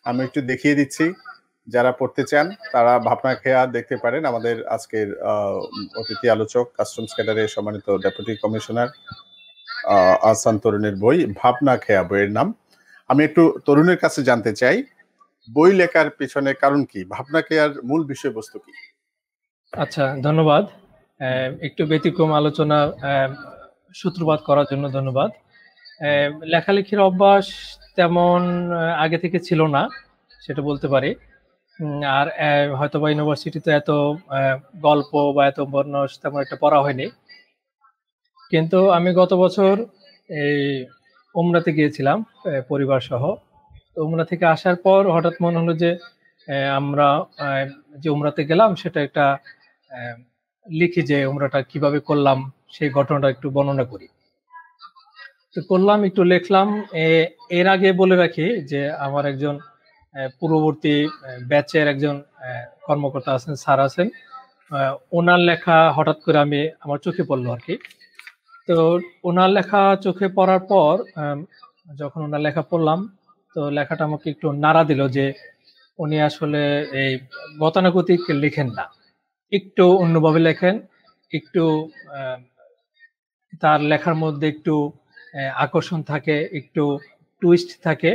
আমি একটু দেখিয়ে দিচ্ছি, যারা পড়তে চান তারা ভাবনা খেয়া দেখতে পারেন। আমাদের আজকের অতিথি আলোচক, কাস্টমস ক্যাডারের সম্মানিত ডেপুটি কমিশনার আহসান তরুণের বই ভাবনা খেয়া বইয়ের নাম। আমি একটু তরুণের কাছে জানতে চাই, বই লেখার পেছনে কারণ কি, ভাবনা খেয়ার মূল বিষয়বস্তু কি? আচ্ছা, ধন্যবাদ। একটু ব্যতিক্রম আলোচনা সূত্রপাত করার জন্য ধন্যবাদ। লেখালেখির অভ্যাস তেমন আগে থেকে ছিল না, সেটা বলতে পারি। আর হয়তো বা ইউনিভার্সিটিতে এত গল্প বা এত উপন্যাস তেমন একটা পড়া হয়নি। কিন্তু আমি গত বছর এই উমরাতে গিয়েছিলাম পরিবার সহ। তো উমরা থেকে আসার পর হঠাৎ মনে হলো যে আমরা যে উমরাতে গেলাম সেটা একটা লিখি, যে উমরাটা কিভাবে করলাম সেই ঘটনাটা একটু বর্ণনা করি। তো করলাম, একটু লিখলাম। এর আগে বলে রাখি যে আমার একজন পূর্ববর্তী ব্যাচের একজন কর্মকর্তা আছেন, স্যার আছেন, ওনার লেখা হঠাৎ করে আমার চোখে পড়লো আর কি। তো ওনার লেখা চোখে পড়ার পর যখন ওনার লেখা পড়লাম, তো লেখাটা আমাকে একটু নাড়া দিল যে উনি আসলে এই গতানুগতিক লেখেন না, একটু অন্যভাবে লেখেন, একটু তার লেখার মধ্যে একটু আকর্ষণ থাকে, একটু টুইস্ট থাকে।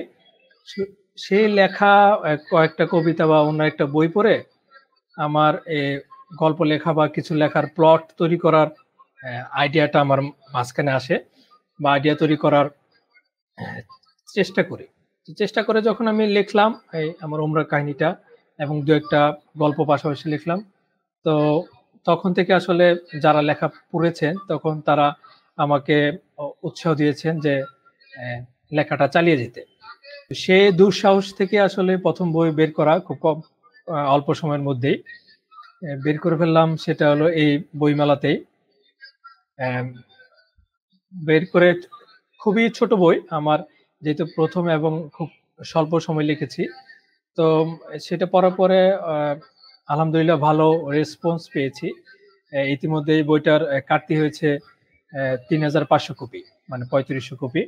সেই লেখা কয়েকটা কবিতা বা অন্য একটা বই পড়ে আমার গল্প লেখা বা কিছু লেখার প্লট তৈরি করার আইডিয়াটা আমার মাঝখানে আসে, বা আইডিয়া তৈরি করার চেষ্টা করি। চেষ্টা করে যখন আমি লিখলাম এই আমার উমরার কাহিনীটা এবং দু একটা গল্প পাশাপাশি লিখলাম, তো তখন থেকে আসলে যারা লেখা পড়েছেন তখন তারা আমাকে উৎসাহ দিয়েছেন যে লেখাটা চালিয়ে যেতে। সে দুঃসাহস থেকে আসলে প্রথম বই বের করা খুব কম, অল্প সময়ের মধ্যেই বের করে ফেললাম। সেটা হলো এই বইমেলাতেই বের করে। খুবই ছোট বই আমার, যেহেতু প্রথম এবং খুব স্বল্প সময় লিখেছি, তো সেটা পড়ার পরে আলহামদুলিল্লাহ ভালো রেসপন্স পেয়েছি। ইতিমধ্যে এই বইটার কাটতি হয়েছে ৩,৫০০ কপি, মানে ৩৫০০ কপি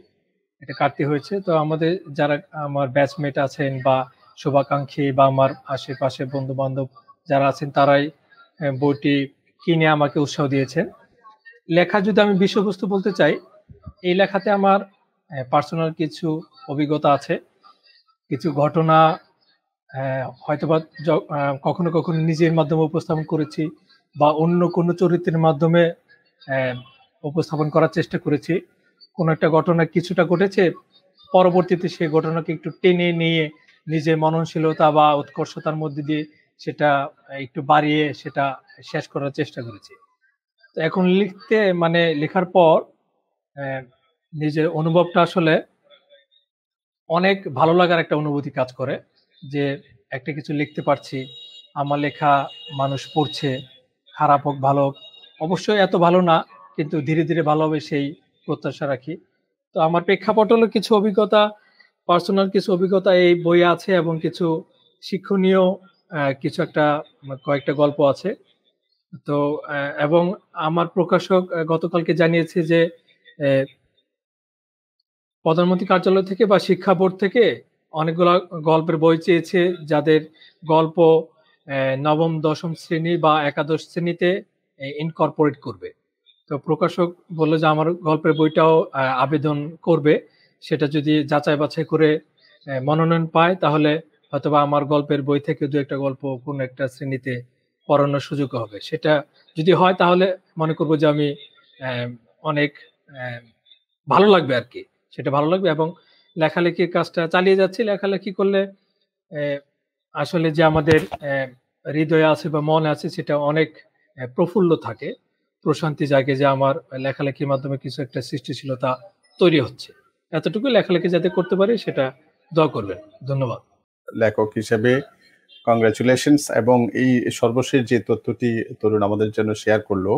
এটা কাটতি হয়েছে। তো আমাদের যারা আমার ব্যাচমেট আছেন বা শুভাকাঙ্ক্ষী বা আমার আশেপাশে বন্ধু বান্ধব যারা আছেন তারাই বইটি কিনে আমাকে উৎসাহ দিয়েছেন। লেখা যদি আমি বিষয়বস্তু বলতে চাই, এই লেখাতে আমার পার্সোনাল কিছু অভিজ্ঞতা আছে, কিছু ঘটনা হয়তোবা কখনো কখনো নিজের মাধ্যমে উপস্থাপন করেছি বা অন্য কোনো চরিত্রের মাধ্যমে উপস্থাপন করার চেষ্টা করেছি। কোনো একটা ঘটনা কিছুটা ঘটেছে, পরবর্তীতে সেই ঘটনাকে একটু টেনে নিয়ে নিজের মননশীলতা বা উৎকর্ষতার মধ্যে দিয়ে সেটা একটু বাড়িয়ে সেটা শেষ করার চেষ্টা করেছি। তো এখন লিখতে মানে লেখার পর নিজের অনুভবটা আসলে অনেক ভালো লাগার একটা অনুভূতি কাজ করে, যে একটা কিছু লিখতে পারছি, আমার লেখা মানুষ পড়ছে, খারাপ হোক ভালো হোক, অবশ্যই এত ভালো না কিন্তু ধীরে ধীরে ভালো হবে সেই প্রত্যাশা রাখি। তো আমার প্রেক্ষাপট হলো কিছু অভিজ্ঞতা, পার্সোনাল কিছু অভিজ্ঞতা এই বইয়ে আছে এবং কিছু শিক্ষণীয় কিছু একটা কয়েকটা গল্প আছে। তো এবং আমার প্রকাশক গতকালকে জানিয়েছে যে প্রধানমন্ত্রী কার্যালয় থেকে বা শিক্ষা বোর্ড থেকে অনেকগুলো গল্পের বই চেয়েছে, যাদের গল্প নবম দশম শ্রেণী বা একাদশ শ্রেণীতে ইনকর্পোরেট করবে। তো প্রকাশক বললো যে আমার গল্পের বইটাও আবেদন করবে, সেটা যদি যাচাই বাছাই করে মনোনয়ন পায় তাহলে হয়তোবা আমার গল্পের বই থেকে দু একটা গল্প কোনো একটা শ্রেণীতে পড়ানোর সুযোগ হবে। সেটা যদি হয় তাহলে মনে করবো যে আমি অনেক ভালো লাগবে আর কি, সেটা ভালো লাগবে। এবং লেখালেখির কাজটা চালিয়ে যাচ্ছি। লেখালেখি করলে আসলে যে আমাদের হৃদয়ে আছে বা মনে আছে সেটা অনেক প্রফুল্ল থাকে, প্রশান্তি জাগে যে আমার লেখালেখির মাধ্যমে কিছু একটা সৃষ্টিশীলতা তৈরি হচ্ছে। এতটুকু লেখালেখি যাতে করতে পারি সেটা দোয়া করবেন। ধন্যবাদ। লেখক হিসেবে কংগ্রাচুলেশনস। এবং এই সর্বশেষ যে তথ্যটি তরুণ আমাদের জন্য শেয়ার করলো,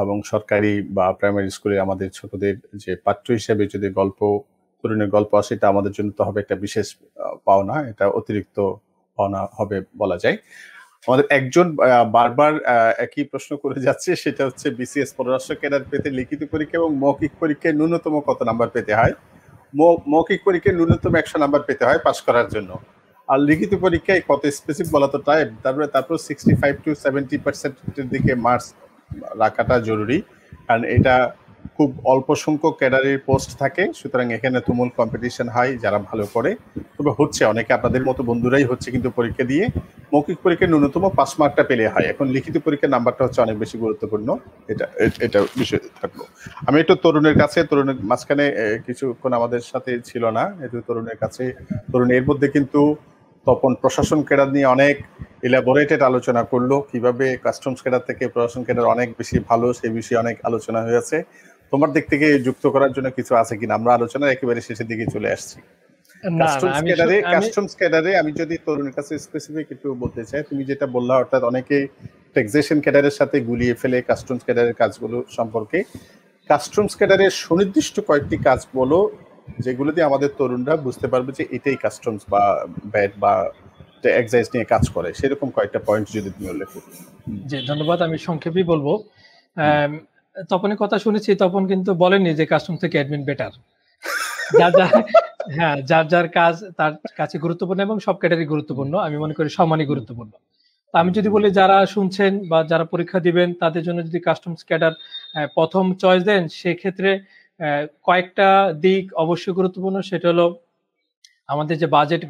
এবং সরকারি বা প্রাইমারি স্কুলে আমাদের ছোটদের যে পাঠ্য হিসেবে যদি তরুণের গল্প আসে, এটা আমাদের জন্য তো হবে একটা বিশেষ পাওনা, এটা অতিরিক্ত পাওনা হবে বলা যায়। আমাদের একজন বারবার একই প্রশ্ন করে যাচ্ছে, সেটা হচ্ছে বিসিএস পররাষ্ট্র ক্যাডার পেতে লিখিত পরীক্ষা এবং মৌখিক পরীক্ষায় ন্যূনতম কত নাম্বার পেতে হয়? মৌখিক পরীক্ষায় ন্যূনতম 100 নাম্বার পেতে হয় পাস করার জন্য। আর লিখিত পরীক্ষায় কত স্পেসিফিক বলা তো টাইপ, তারপর 65 to 70% দিকে মার্কস রাখাটা জরুরি, কারণ এটা খুব অল্প সংখ্যক ক্যাডারের পোস্ট থাকে, সুতরাং এখানে তুমুল কম্পিটিশন হয় যারা ভালো করে। তবে হচ্ছে অনেকে আপনাদের মতো বন্ধুরাই হচ্ছে কিন্তু পরীক্ষা দিয়ে মৌখিক পরীক্ষায় ন্যূনতম 5 মার্কটা পেলে হয়। এখন লিখিত পরীক্ষার নাম্বারটা হচ্ছে অনেক বেশি গুরুত্বপূর্ণ, এটা বিষয় থাকলো। আমি একটু তরুণের মাঝখানে কিছুক্ষণ আমাদের সাথে ছিল না, একটু তরুণ এর মধ্যে কিন্তু তপন প্রশাসন ক্যাডার নিয়ে অনেক ইলাবোরেটেড আলোচনা করলো, কিভাবে কাস্টমস ক্যাডার থেকে প্রশাসন ক্যাডার অনেক বেশি ভালো, সেই বিষয়ে অনেক আলোচনা হয়েছে। তোমার দিক থেকে যুক্ত করার জন্য কিছু আছে কিনা? আমরা আলোচনার একেবারে শেষের দিকে চলে আসছি। কাস্টমস ক্যাডারে আমি যদি তরুণের কাছে স্পেসিফিক একটু বলতে চাই, তুমি যেটা বললা, অর্থাৎ অনেকে ট্যাক্সেশন ক্যাডারের সাথে গুলিয়ে ফেলে কাস্টমস ক্যাডারের কাজগুলো সম্পর্কে। কাস্টমস ক্যাডারের সুনির্দিষ্ট কয়েকটি কাজ বলো যেগুলো দিয়ে আমাদের তরুণরা বুঝতে পারবে যে এটাই কাস্টমস বা ব্যাট বা এক্সাইজ নিয়ে কাজ করে, সেরকম কয়েকটা পয়েন্ট যদি তুমি উল্লেখ করো। জি ধন্যবাদ। আমি সংক্ষেপেই বলবো। তপনের কথা শুনেছি, তপন কিন্তু বলেনি যে কাস্টম থেকে অ্যাডমিন বেটার। যার যার কাজ তার কাছে গুরুত্বপূর্ণ এবং সব ক্যাটারি গুরুত্বপূর্ণ, আমি মনে করি সমানই গুরুত্বপূর্ণ। আমি যদি বলি যারা শুনছেন বা যারা পরীক্ষা দিবেন তাদের জন্য যদি কাস্টমস ক্যাডার প্রথম চয়েস দেন, সেক্ষেত্রে কয়েকটা দিক অবশ্যই গুরুত্বপূর্ণ। সেটা হলো আমাদের যে বাজেট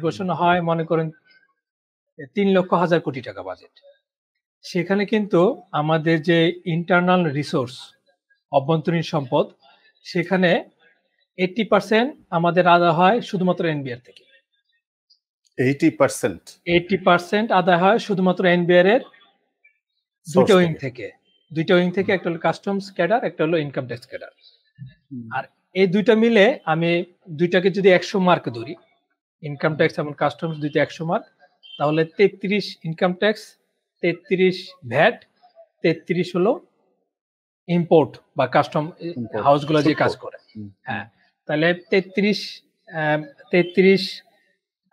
ঘোষণা হয় মনে করেন 3,00,000 কোটি টাকা বাজেট। সেখানে কিন্তু আমাদের যে ইন্টারনাল রিসোর্স, অভ্যন্তরীণ সম্পদ, সেখানে 80% আমাদের আদায় হয় শুধুমাত্র এনবিআর থেকে। 80% আদায় হয় শুধুমাত্র এনবিআর এর দুটো উইং থেকে। একটা হলো কাস্টমস ক্যাডার, একটা হলো ইনকাম ট্যাক্স ক্যাডার। আর এই দুইটা মিলে আমি দুইটাকে যদি 100 মার্ক ধরি, ইনকাম ট্যাক্স এবং কাস্টমস দুইটা 100 মার্ক, তাহলে 33 ইনকাম ট্যাক্স, 33 ভ্যাট, 33 হলো ইম্পোর্ট বা কাস্টম হাউসগুলো যে কাজ করে। হ্যাঁ, তাহলে 33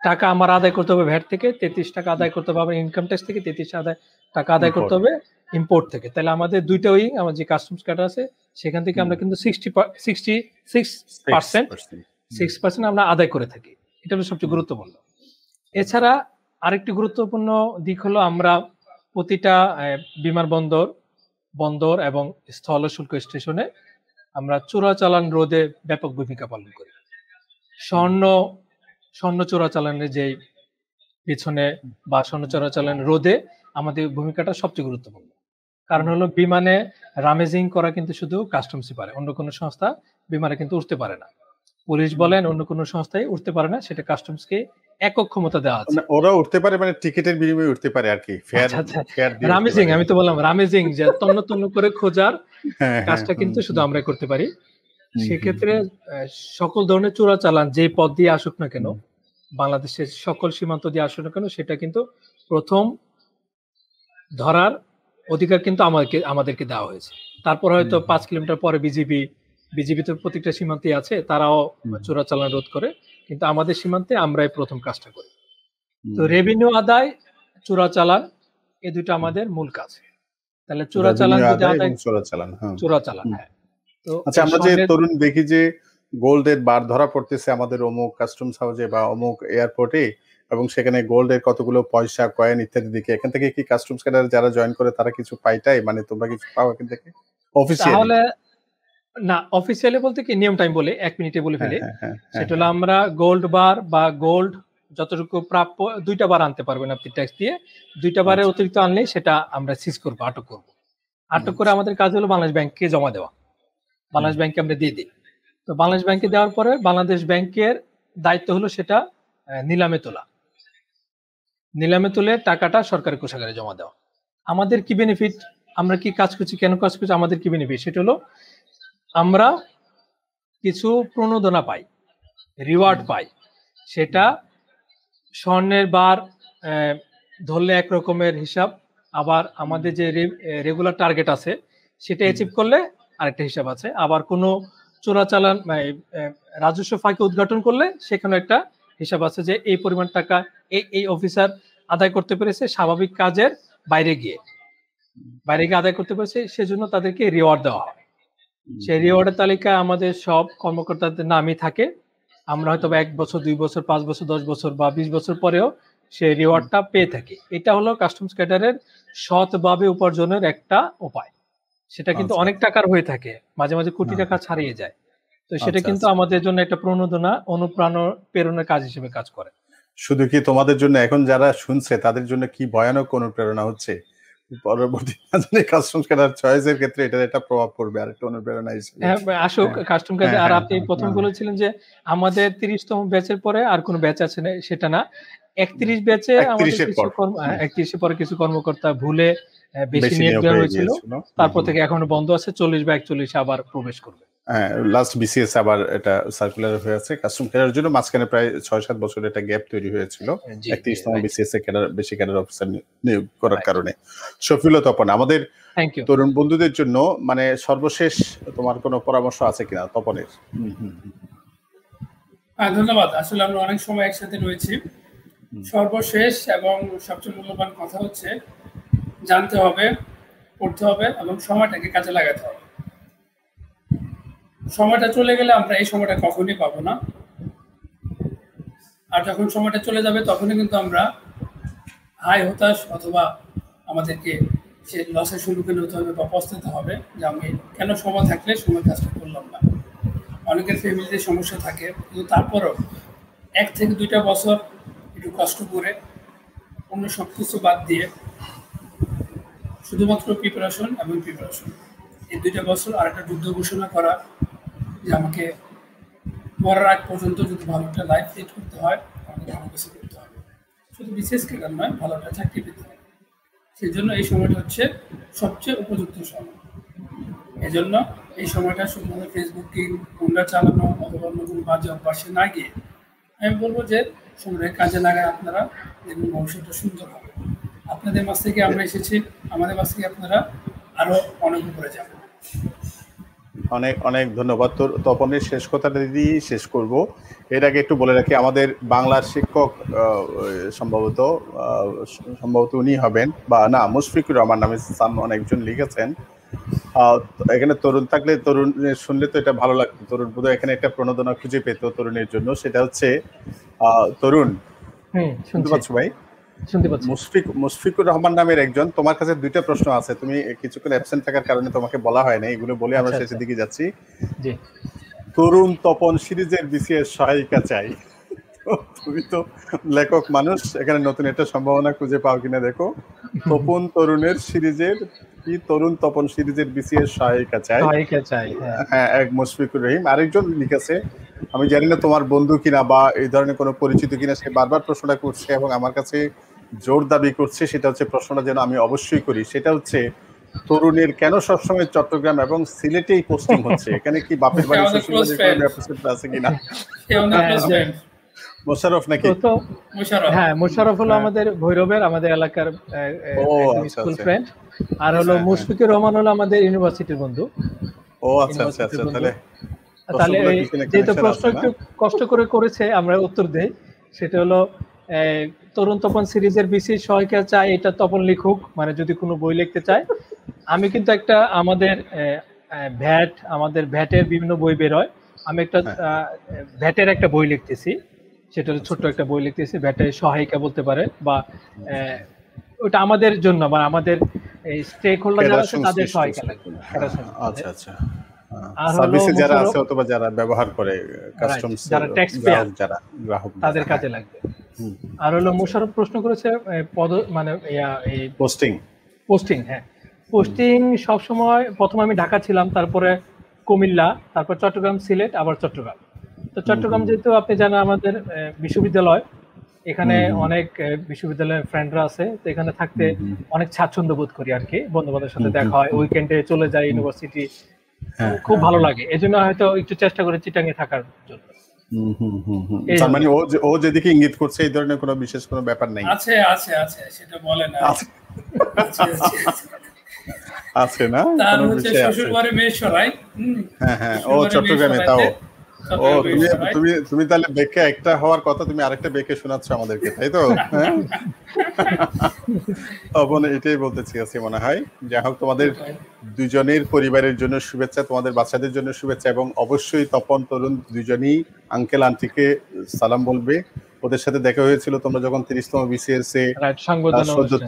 টাকা আমার আদায় করতে হবে ভ্যাট থেকে, 33 টাকা আদায় করতে হবে আমার ইনকাম ট্যাক্স থেকে, 33 টাকা আদায় করতে হবে ইম্পোর্ট থেকে। তাহলে আমাদের দুইটা উইং, আমার যে কাস্টমস ক্যাডার আছে সেখান থেকে আমরা কিন্তু 66% আমরা আদায় করে থাকি। এটা হলো সবচেয়ে গুরুত্বপূর্ণ। এছাড়া আরেকটি গুরুত্বপূর্ণ দিক হলো আমরা প্রতিটা বন্দর এবং স্থল শুল্ক স্টেশনে আমরা চোরাচালান রোধে ব্যাপক ভূমিকা পালন করি। স্বর্ণ চোরাচালানের যে পিছনে বা স্বর্ণ চোরাচালান রোধে আমাদের ভূমিকাটা সবচেয়ে গুরুত্বপূর্ণ। কারণ হলো বিমানে রামেজিং করা কিন্তু শুধু কাস্টমসই পারে, অন্য কোনো সংস্থা বিমানে কিন্তু উঠতে পারে না। পুলিশ বলেন অন্য কোনো সংস্থায় উঠতে পারে না, সেটা কাস্টমসকে একক ক্ষমতা দেওয়া আছে। ওরা উঠতে পারে মানে টিকেটের বিনিময়ে উঠতে পারে আর কি, ফেয়ার। রামেজিং, আমি তো বললাম রামেজিং, যে তন্ন তন্ন করে খোঁজার কাজটা কিন্তু শুধু আমরা করতে পারি। সেক্ষেত্রে সকল ধরনের চোরাচালান যে পথ দিয়ে আসুক না কেন, বাংলাদেশের সকল সীমান্ত দিয়ে আসুক না কেন, সেটা কিন্তু প্রথম ধরার অধিকার কিন্তু আমাদেরকে দেওয়া হয়েছে। তারপর হয়তো 5 কিলোমিটার পরে বিজিবি তো প্রত্যেকটা সীমান্তে আছে, তারাও চোরাচালান রোধ করে, কিন্তু আমাদের সীমান্তে আমরাই প্রথম কাজটা করি। তো রেভিনিউ আদায়, চোরাচালান, এই দুটো আমাদের মূল কাজ। তাহলে চোরাচালান, হ্যাঁ। আচ্ছা, আমরা যে তরুণ দেখি যে গোল্ডের বার ধরা পড়তেছে আমাদের অমুক কাস্টমস হাউসে বা অমুক এয়ারপোর্টে, এবং সেখানে গোল্ডের কতগুলো পয়সা, কয়েন ইত্যাদি দেখে, এখান থেকে কি কাস্টমস ক্যাডার যারা জয়েন করে তারা কিছু পাইটাই, মানে তোমরা কিছু পাও এখান থেকে অফিসিয়ালি? তাহলে না, অফিসিয়ালি বলতে কি, নিয়ম টাইম বলে 1 মিনিটে বলে ফেলে, সেটা হলো আমরা গোল্ড বার বা গোল্ড যতটুকু প্রাপ্য 2টা বার আনতে পারবেন আপনি ট্যাক্স দিয়ে। 2টা বারের অতিরিক্ত আনলে সেটা আমরা সিজ করবো, আটক করে আমাদের কাজ হলো বাংলাদেশ ব্যাংককে জমা দেওয়া। বাংলাদেশ ব্যাংকে আমরা দিয়ে দিই। তো বাংলাদেশ ব্যাংকে দেওয়ার পরে বাংলাদেশ ব্যাংকের দায়িত্ব হলো সেটা নিলামে তুলে টাকাটা সরকারি কোষাগারে জমা দেওয়া। আমাদের কি বেনিফিট, আমরা কি কাজ করছি, কেন কাজ করছি, আমাদের কি বেনিফিট, সেটা হলো আমরা কিছু প্রণোদনা পাই, রিওয়ার্ড পাই। সেটা স্বর্ণের বার ধরলে এক রকমের হিসাব, আবার আমাদের যে রেগুলার টার্গেট আছে সেটা অ্যাচিভ করলে আরেকটা হিসাব আছে, আবার কোনো চোরাচালান রাজস্ব ফাঁকি উদ্ঘাটন করলে সেখানে একটা হিসাব আছে যে এই পরিমাণ টাকা এই অফিসার আদায় করতে পেরেছে স্বাভাবিক কাজের বাইরে গিয়ে আদায় করতে পেরেছে, সেজন্য তাদেরকে রিওয়ার্ড দেওয়া হয়। সেই রিওয়ার্ডের তালিকায় আমাদের সব কর্মকর্তাদের নামই থাকে। আমরা হয়তো 1 বছর, 2 বছর, 5 বছর, 10 বছর বা 20 বছর পরেও সেই রিওয়ার্ডটা পেয়ে থাকি। এটা হলো কাস্টমস ক্যাডারের সৎভাবে উপার্জনের একটা উপায়। সেটা কিন্তু অনেক টাকার হয়ে থাকে, মাঝে মাঝে কোটি টাকা ছাড়িয়ে যায়। তো সেটা কিন্তু আমাদের জন্য একটা প্রণোদনা, অনুপ্রেরণার কাজ হিসেবে কাজ করে। শুধু কি তোমাদের জন্য, এখন যারা শুনছে তাদের জন্য কি ভয়ানক অনুপ্রেরণা হচ্ছে? পরবর্তী কাস্টমস ক্যাডার চয়েসের ক্ষেত্রে এটার একটা প্রভাব পড়বে, আর একটা অনুপ্রেরণা হিসেবে। আসুক কাস্টম ক্যাডার। আর আপনি প্রথম বলেছিলেন যে আমাদের 30তম ব্যাচের পরে আর কোনো ব্যাচ আছে না, সেটা না। 31 ব্যাচে আমাদের 31 পরে কিছু কর্মকর্তা ভুলে বেশি নিয়োগ দেওয়া হয়েছিল, তারপর থেকে এখনো বন্ধ আছে। 40 বা 41 আবার প্রবেশ করবে। হ্যাঁ, লাস্ট বিসিএস আবার এটা সার্কুলার হয়ে আছে কাস্টম ক্যাডারের জন্য। মাঝখানে প্রায় 6-7 বছর একটা গ্যাপ তৈরি হয়েছিল 31তম বিসিএস এ ক্যাডার, বেশি ক্যাডার অফিসার নিয়োগ করার কারণে। শফিউল্লাহ তপন, আমাদের তরুণ বন্ধুদের জন্য মানে সর্বশেষ তোমার কোনো পরামর্শ আছে কিনা তপনের? ধন্যবাদ। আসলে আমরা অনেক সময় একসাথে রয়েছি। সর্বশেষ এবং সবচেয়ে মূল্যবান কথা হচ্ছে জানতে হবে, পড়তে হবে এবং সময়টাকে কাজে লাগাতে হবে। সময়টা চলে গেলে আমরা এই সময়টা কখনই পাবো না, আর যখন সময়টা চলে যাবে তখনই কিন্তু আমরা হতাশ অথবা আমাদেরকে সে লসের সম্মুখীন হতে হবে বা পস্তাতে হবে যে আমি কেন সময় থাকলে সময় কাজটা করলাম না। অনেকের ফ্যামিলিতে সমস্যা থাকে, কিন্তু তারপরও 1 থেকে 2টা বছর একটু কষ্ট করে অন্য সব কিছু বাদ দিয়ে শুধুমাত্র প্রিপারেশন এবং প্রিপারেশন, এই 2টা বছর আর একটা যুদ্ধ ঘোষণা করা যে আমাকে মরার আগ পর্যন্ত যদি ভালো একটা লাইফ লিড করতে হয় আমাকে ভালো কিছু করতে হবে, শুধু বিশেষ ক্যাডার নয়, ভালো একটা চাকরি পেতে হবে। সেই জন্য এই সময়টা হচ্ছে সবচেয়ে উপযুক্ত সময়। এই জন্য এই সময়টা শুধুমাত্র ফেসবুকিং, গুন্ডা চালানো অথবা অন্য কোনো বাজে অভ্যাসে না গিয়ে আমি বলবো যে সময়টা কাজে লাগায় আপনারা দেখবেন ভবিষ্যৎটা সুন্দর হবে। আপনাদের মাছ থেকে আমরা এসেছি, আমাদের মাছ থেকে আপনারা আরো অনেক উপরে যাবেন। অনেক অনেক ধন্যবাদ। তপনের শেষ কথাটা দিয়ে শেষ করব। এর আগে একটু বলে রাখি, আমাদের বাংলার শিক্ষক সম্ভবত উনি হবেন, বা না, মুশফিকুর রহমান নামে সামন একজন লিখেছেন। এখানে তরুণ থাকলে, তরুণ শুনলে তো এটা ভালো লাগতো, তরুণ বোধহয় এখানে একটা প্রণোদনা খুঁজে পেত তরুণের জন্য। সেটা হচ্ছে তরুণ, শুনতে পাচ্ছ ভাই? মুশফিকুর রহমান নামের একজন, তোমার কাছে 2টা প্রশ্ন আছে। তুমি কিছুক্ষণ অ্যাবসেন্ট থাকার কারণে তোমাকে বলা হয় না, এগুলো বলে আমরা শেষের দিকে যাচ্ছি। তরুণ তপন সিরিজের বিসিএস সহায়িকা চাই। তুমি তো লেখক মানুষ, এখানে নতুন একটা সম্ভাবনা খুঁজে পাও কিনা দেখো। তপন তরুণের সিরিজের কি, তরুণ তপন সিরিজের বিসিএস সহায়িকা চাই। হ্যাঁ, এক মুশফিকুর রহিম। আরেকজন লিখেছে, আমি জানি না তোমার বন্ধু কিনা বা এই ধরনের কোনো পরিচিত কিনা, সে বারবার প্রশ্নটা করছে এবং আমার কাছে জোর দাবি করছে, সেটা হচ্ছে প্রশ্নটা যেন আমি অবশ্যই করি। সেটা হচ্ছে, তরুণের কেন সবসময় চট্টগ্রাম এবং সিলেটেই পোস্টিং হচ্ছে? এখানে কি বাপের বাড়ি আছে কিনা? মোশাররফ নাকি? হ্যাঁ, মোশাররফ হলো আমাদের ভৈরবের, আমাদের এলাকার স্কুল ফ্রেন্ড, আর হলো মুশফিকুর রহমান হলো আমাদের ইউনিভার্সিটির বন্ধু। ও আচ্ছা আচ্ছা আচ্ছা, তাহলে যেহেতু প্রশ্ন একটু কষ্ট করে করেছে, আমরা উত্তর দেই। সেটা হলো তরুণ তপন সিরিজের বিসিএস সহায়িকা চাই, এটা তপন লিখুক, মানে যদি কোনো বই লিখতে চায়। আমি কিন্তু একটা আমাদের ভ্যাটের বিভিন্ন বই বের হয়, আমি একটা ভ্যাটের একটা বই লিখতেছি, সেটা ছোট্ট একটা বই লিখতেছি, ভ্যাটের সহায়িকা বলতে পারে, বা ওটা আমাদের জন্য, মানে আমাদের স্টেক হোল্ডার যারা আছে তাদের সহায়িকা লাগবে। আচ্ছা আচ্ছা, সার্ভিসে যারা আছে অথবা যারা ব্যবহার করে, কাস্টমস যারা ট্যাক্স পেয়ার, যারা গ্রাহক, তাদের কাজে লাগবে। আর হলো মোশাররফ প্রশ্ন করেছে মানে এই পোস্টিং। হ্যাঁ, পোস্টিং সবসময়, প্রথমে আমি ঢাকা ছিলাম, তারপরে কুমিল্লা, তারপর চট্টগ্রাম, সিলেট, আবার চট্টগ্রাম। তো চট্টগ্রাম যেহেতু আপনি জানেন আমাদের বিশ্ববিদ্যালয়, এখানে অনেক বিশ্ববিদ্যালয়ের ফ্রেন্ডরা আছে, তো এখানে থাকতে অনেক স্বাচ্ছন্দ্য বোধ করি আর কি। বন্ধু-বান্ধবের সাথে দেখা হয়, উইকেন্ডে চলে যাই ইউনিভার্সিটি, খুব ভালো লাগে। এজন্য হয়তো একটু চেষ্টা করে চিটাঙে থাকার জন্য। তার মানে ও যেদিকে ইঙ্গিত করছে এই ধরনের কোনো বিশেষ কোনো ব্যাপার নাই? আছে আছে আছে, সেটা বলে না। আছে না, তার হচ্ছে শ্বশুর বাড়ি মেশরাই। হ্যাঁ হ্যাঁ, ও চট্টগ্রামে। তাও ও তুমি তাহলে বেকে একটা হওয়ার কথা, তুমি আরেকটা বেকে শোনাচ্ছ আমাদেরকে, তাই তো? তখন এটাই বলতে চেয়েছি মনে হয়। যাই হোক, তোমাদের দুজনের পরিবারের জন্য শুভেচ্ছা, তোমাদের বাচ্চাদের জন্য শুভেচ্ছা, এবং অবশ্যই তপন তরুণ দুজনেই আঙ্কেল আন্টিকে সালাম বলবে। ওদের সাথে দেখা হয়েছিল তোমরা যখন 30তম বিসিএস এ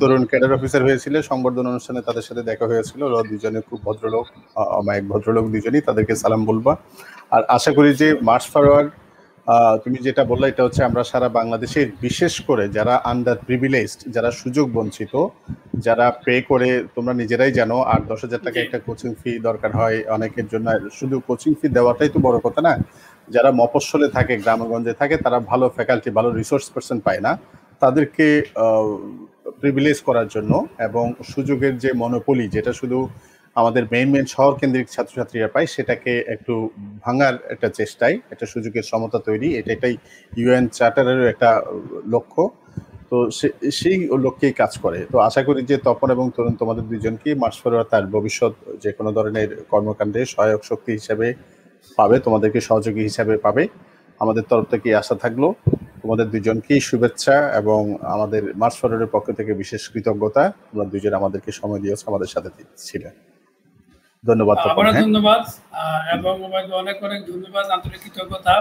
তরুণ ক্যাডার অফিসার হয়েছিল, সংবর্ধনা অনুষ্ঠানে তাদের সাথে দেখা হয়েছিল। ওরা দুজনে খুব ভদ্রলোক, অমায়িক ভদ্রলোক দুজনেই, তাদেরকে সালাম বলবা। আর আশা করি যে মার্চ ফরওয়ার্ড, তুমি যেটা বললে, এটা হচ্ছে আমরা সারা বাংলাদেশে, বিশেষ করে যারা আন্ডার প্রিভিলেজড, যারা সুযোগ বঞ্চিত, যারা পে করে, তোমরা নিজেরাই জানো 8-10 হাজার টাকা একটা কোচিং ফি দরকার হয় অনেকের জন্য। শুধু কোচিং ফি দেওয়াটাই তো বড় কথা না, যারা মফস্বলে থাকে, গ্রামগঞ্জে থাকে, তারা ভালো ফ্যাকাল্টি, ভালো রিসোর্স পারসন পায় না, তাদেরকে প্রিভিলেজ করার জন্য এবং সুযোগের যে মনোপলি, যেটা শুধু আমাদের মেইন শহর কেন্দ্রিক ছাত্রছাত্রীরা পায়, সেটাকে একটু ভাঙার একটা চেষ্টায়, একটা সুযোগের সমতা তৈরি, এটাই ইউএন চার্টারেরও একটা লক্ষ্য। তো সেই লক্ষ্যেই কাজ করে। তো আশা করি যে তপন এবং তরুণ তোমাদের দুজনকে মার্চ ফরওয়ার্ড তার ভবিষ্যৎ যে কোনো ধরনের কর্মকাণ্ডে সহায়ক শক্তি হিসাবে পাবে, তোমাদেরকে সহযোগী হিসাবে পাবে। আমাদের তরফ থেকে আশা থাকলো। তোমাদের দুজনকেই শুভেচ্ছা এবং আমাদের মার্চ ফরওয়ার্ডের পক্ষ থেকে বিশেষ কৃতজ্ঞতা। তোমরা দুজন আমাদেরকে সময় দিয়েছো, আমাদের সাথে ছিলেন। ধন্যবাদ। ধন্যবাদ এবং অনেক অনেক ধন্যবাদ, আন্তরিক কৃতজ্ঞতা।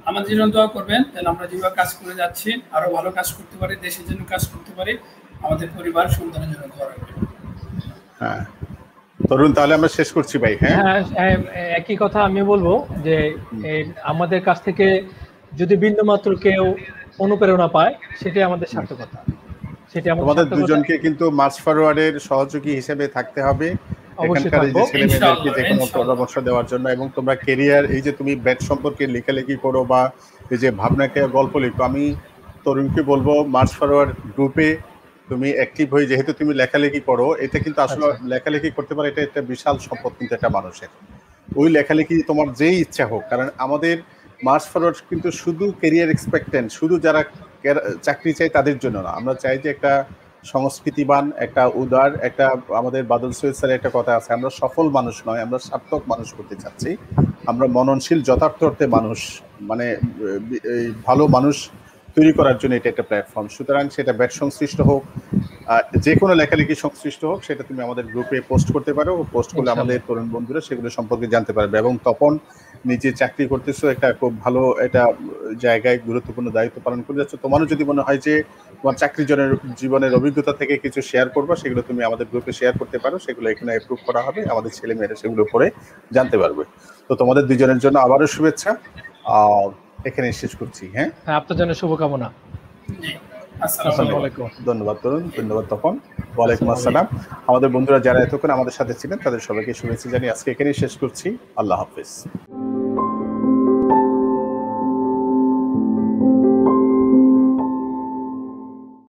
আমাদের জন্য দোয়া করবেন, তাহলে আমরা যেভাবে কাজ করে যাচ্ছি আরো ভালো কাজ করতে পারি, দেশের জন্য কাজ করতে পারি, আমাদের পরিবার সন্তানের জন্য দোয়া রাখবেন। হ্যাঁ, তরুণ, তাহলে আমরা শেষ করছি ভাই। হ্যাঁ, হ্যাঁ, একই কথা আমি বলবো যে আমাদের কাছ থেকে যদি বিন্দুমাত্র কেউ অনুপ্রেরণা পায়, সেটাই আমাদের সার্থকতা। তোমাদের দুজনকে কিন্তু মার্চ ফরওয়ার্ডের সহযোগী হিসেবে থাকতে হবে এখানকার এই যে ছেলেমেয়েদেরকে যে কোনো পরামর্শ দেওয়ার জন্য। এবং তোমরা কেরিয়ার, এই যে তুমি ব্যাট সম্পর্কে লেখালেখি করো বা এই যে ভাবনাকে গল্প লিখো, আমি তরুণকে বলবো মার্চ ফরওয়ার্ড গ্রুপে তুমি অ্যাক্টিভ হয়ে, যেহেতু তুমি লেখালেখি করো, এটা কিন্তু আসলে লেখালেখি করতে পারে, এটা একটা বিশাল সম্পদ কিন্তু একটা মানুষের। ওই লেখালেখি তোমার যেই ইচ্ছা হোক, কারণ আমাদের মার্চ ফরওয়ার্ড কিন্তু শুধু কেরিয়ার এক্সপেক্টেন্ট, শুধু যারা চাকরি চাই তাদের জন্য না। আমরা চাই যে একটা সংস্কৃতিবান, একটা উদার, একটা, আমাদের বাদল সৈয়দ স্যারের একটা কথা আছে, আমরা সফল মানুষ নয়, আমরা সার্থক মানুষ করতে চাচ্ছি। আমরা মননশীল যথার্থ অর্থে মানুষ, মানে ভালো মানুষ তৈরি করার জন্য এটা একটা প্ল্যাটফর্ম। সুতরাং সেটা ব্যাট সংশ্লিষ্ট হোক, যে কোনো লেখালেখি সংশ্লিষ্ট হোক, সেটা তুমি আমাদের গ্রুপে পোস্ট করতে পারো। পোস্ট করলে আমাদের তরুণ বন্ধুরা সেগুলো সম্পর্কে জানতে পারবে। এবং তপন, নিজে চাকরি করতেছো, একটা খুব ভালো একটা জায়গায় গুরুত্বপূর্ণ দায়িত্ব পালন করে যাচ্ছ। তোমারও যদি মনে হয় যে তোমার চাকরি জীবনের অভিজ্ঞতা থেকে কিছু শেয়ার করবা, সেগুলো তুমি আমাদের গ্রুপে শেয়ার করতে পারো। সেগুলো এখানে অ্যাপ্রুভ করা হবে, আমাদের ছেলেমেয়েরা সেগুলো পড়ে জানতে পারবে। তো তোমাদের দুজনের জন্য আবারও শুভেচ্ছা। এখানে শেষ করছি। হ্যাঁ, আপনার জন্য শুভকামনা। ধন্যবাদ তরুণ, ধন্যবাদ তপন। ওয়ালাইকুম আসসালাম। আমাদের বন্ধুরা যারা এতক্ষণ আমাদের সাথে ছিলেন, তাদের সবাইকে শুভেচ্ছা জানিয়ে আজকে এখানেই শেষ করছি। আল্লাহ হাফেজ।